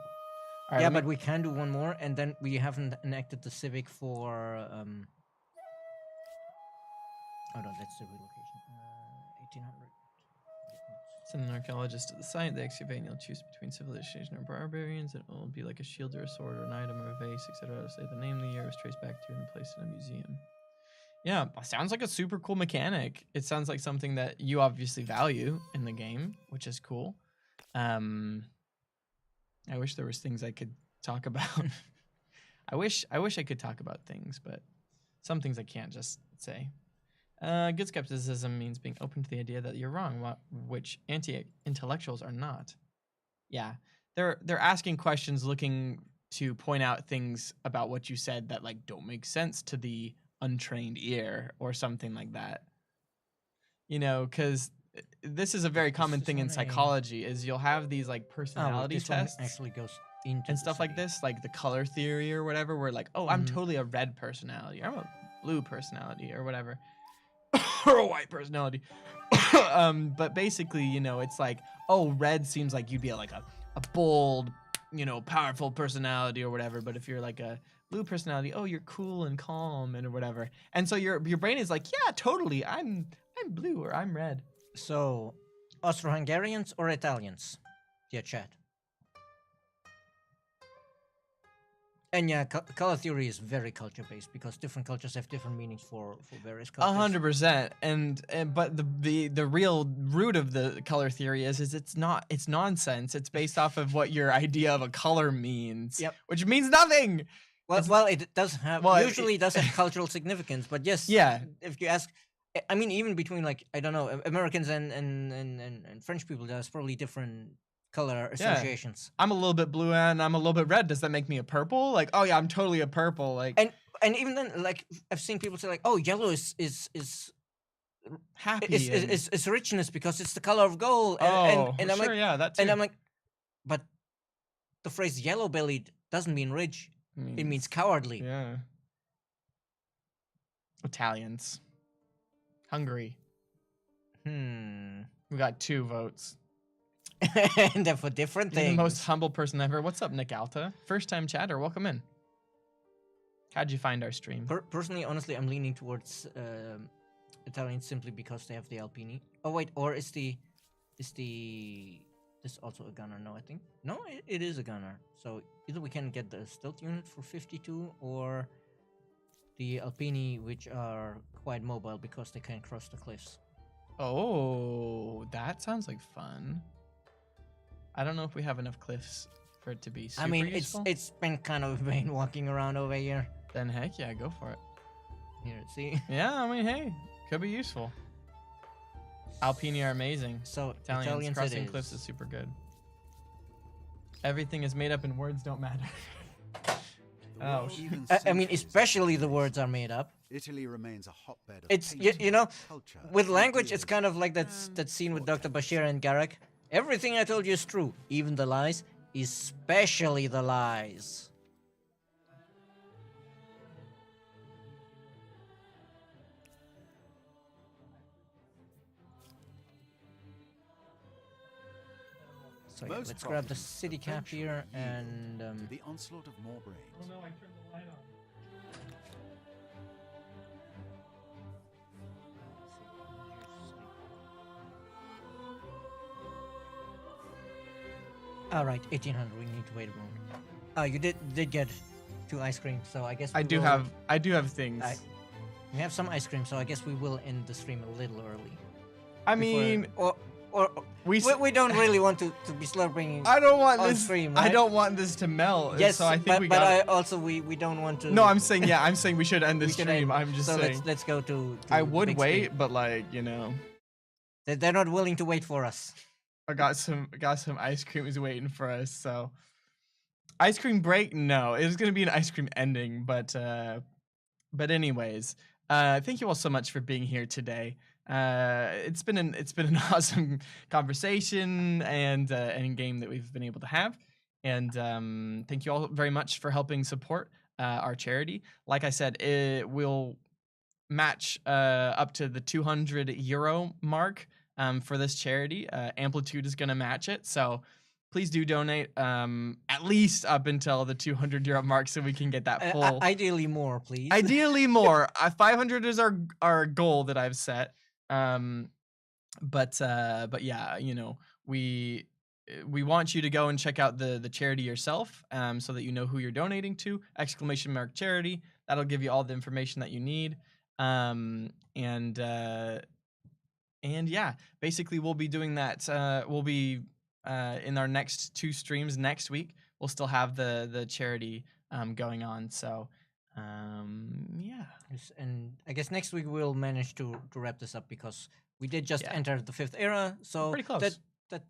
right, yeah, but we can do one more, and then we haven't enacted the civic for. Oh no, that's the relocation. 1800. Send an archaeologist to the site. They excavate and you'll choose between civilization or barbarians. It will be like a shield or a sword or an item or a vase, etc. To say the name of the year was traced back to and placed in a museum. Yeah, sounds like a super cool mechanic. It sounds like something that you obviously value in the game, which is cool. I wish there was things I could talk about. I wish I could talk about things, but some things I can't just say. Good skepticism means being open to the idea that you're wrong, which anti-intellectuals are not. Yeah, they're asking questions, looking to point out things about what you said that like don't make sense to the untrained ear or something like that. Because this is a very common thing in psychology. Is you'll have these like personality tests actually goes into and stuff like this, like the color theory or whatever. Where like, oh, I'm totally a red personality. I'm a blue personality or whatever. for a white personality. But basically, you know, it's like, oh, red seems like you'd be like a bold, you know, powerful personality or whatever. But if you're like a blue personality, oh, you're cool and calm and or whatever. And so your brain is like, yeah, totally, I'm blue or I'm red. So, Austro-Hungarians or Italians? Dear chat. And yeah, color theory is very culture-based because different cultures have different meanings for various cultures. 100%. And but the real root of the color theory is it's nonsense. It's based off of what your idea of a color means. Yep. Which means nothing. Well, it does have usually it does have cultural significance, but yes, yeah. If you ask, I mean, even between like I don't know Americans and French people, there's probably different color associations. I'm a little bit blue and I'm a little bit red. Does that make me a purple? Like, oh yeah, I'm totally a purple. Like, and even then, like I've seen people say like, oh, yellow is happy. It's richness because it's the color of gold. And I'm sure, like, yeah, that too. And I'm like, but the phrase yellow-bellied doesn't mean rich. It means cowardly. Yeah. Italians. Hungary. We got 2 votes. And they're for different things. The most humble person ever. What's up, Nick Alta? First time chatter. Welcome in. How'd you find our stream? Personally, honestly, I'm leaning towards Italians simply because they have the Alpini. Oh wait, or is this also a gunner? No, I think no, it is a gunner. So either we can get the stealth unit for 52 or the Alpini, which are quite mobile because they can cross the cliffs. Oh, that sounds like fun. I don't know if we have enough cliffs for it to be super useful. It's been kind of a pain walking around over here. Then heck yeah, go for it. Here, see? Yeah, I mean, hey, could be useful. Alpini are amazing. So Italians crossing cliffs is super good. Everything is made up and words don't matter. Oh, I mean, especially the words are made up. Italy remains a hotbed of it's painting, you know, culture, with language, it's ideas, kind of like that scene with Dr. Bashir and Garak. Everything I told you is true, even the lies, especially the lies. So yeah, let's grab the city cap here and the onslaught of more brains. Oh no, I turned the light on. all right, 1800. We need to wait a moment. Oh, you did get 2 ice creams, so I guess I do have things. We have some ice cream, so I guess we will end the stream a little early. I mean, or we don't really want to be slurping. I don't want on this. Stream, right? I don't want this to melt. Yes, so I think we don't want to. No, I'm saying we should end the stream. I'm just saying. So let's go to I would wait, screen. but like you know, they're not willing to wait for us. I got some ice creams waiting for us. So ice cream break? No, it was gonna be an ice cream ending, but anyways, thank you all so much for being here today. It's been an awesome conversation and game that we've been able to have, and thank you all very much for helping support our charity. Like I said, it will match up to the €200 mark for this charity. Amplitude is going to match it, so please do donate at least up until the €200 mark so we can get that full. Ideally more, please. Ideally more. 500 is our goal that I've set. But yeah, you know, we want you to go and check out the charity yourself, so that you know who you're donating to. !charity. That'll give you all the information that you need. And yeah, basically we'll be doing that. We'll be in our next 2 streams next week. We'll still have the charity going on. So yeah. Yes, and I guess next week we'll manage to wrap this up because we did just enter the 5th era, so pretty close. That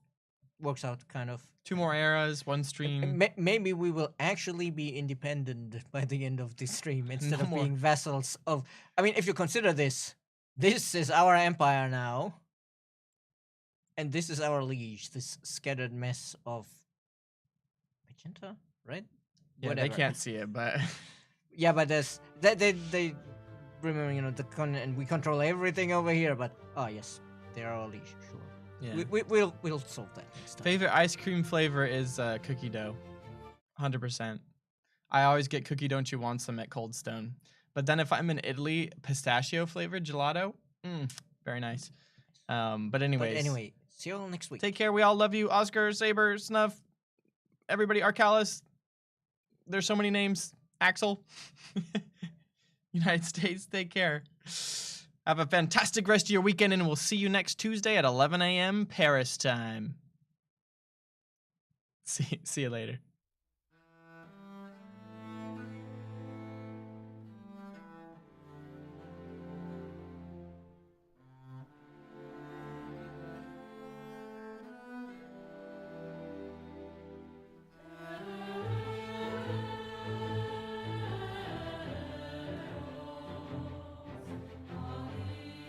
works out kind of. 2 more eras, 1 stream. Maybe we will actually be independent by the end of this stream instead of more. being vassals of. I mean, if you consider this is our empire now, and this is our liege. This scattered mess of magenta, right? Yeah, Whatever. they can't see it, but yeah, but they remembering, and we control everything over here. But yes, there are all these. Sure. Yeah. We'll solve that next time. Favorite ice cream flavor is cookie dough. 100%. I always get cookie don't you want some at Cold Stone. But then if I'm in Italy, pistachio flavored gelato, very nice. But anyways. But anyway, see you all next week. Take care. We all love you. Oscar, Saber, Snuff, everybody, Arcalis. There's so many names. Axel. United States, take care. Have a fantastic rest of your weekend, and we'll see you next Tuesday at 11 a.m. Paris time. See you later.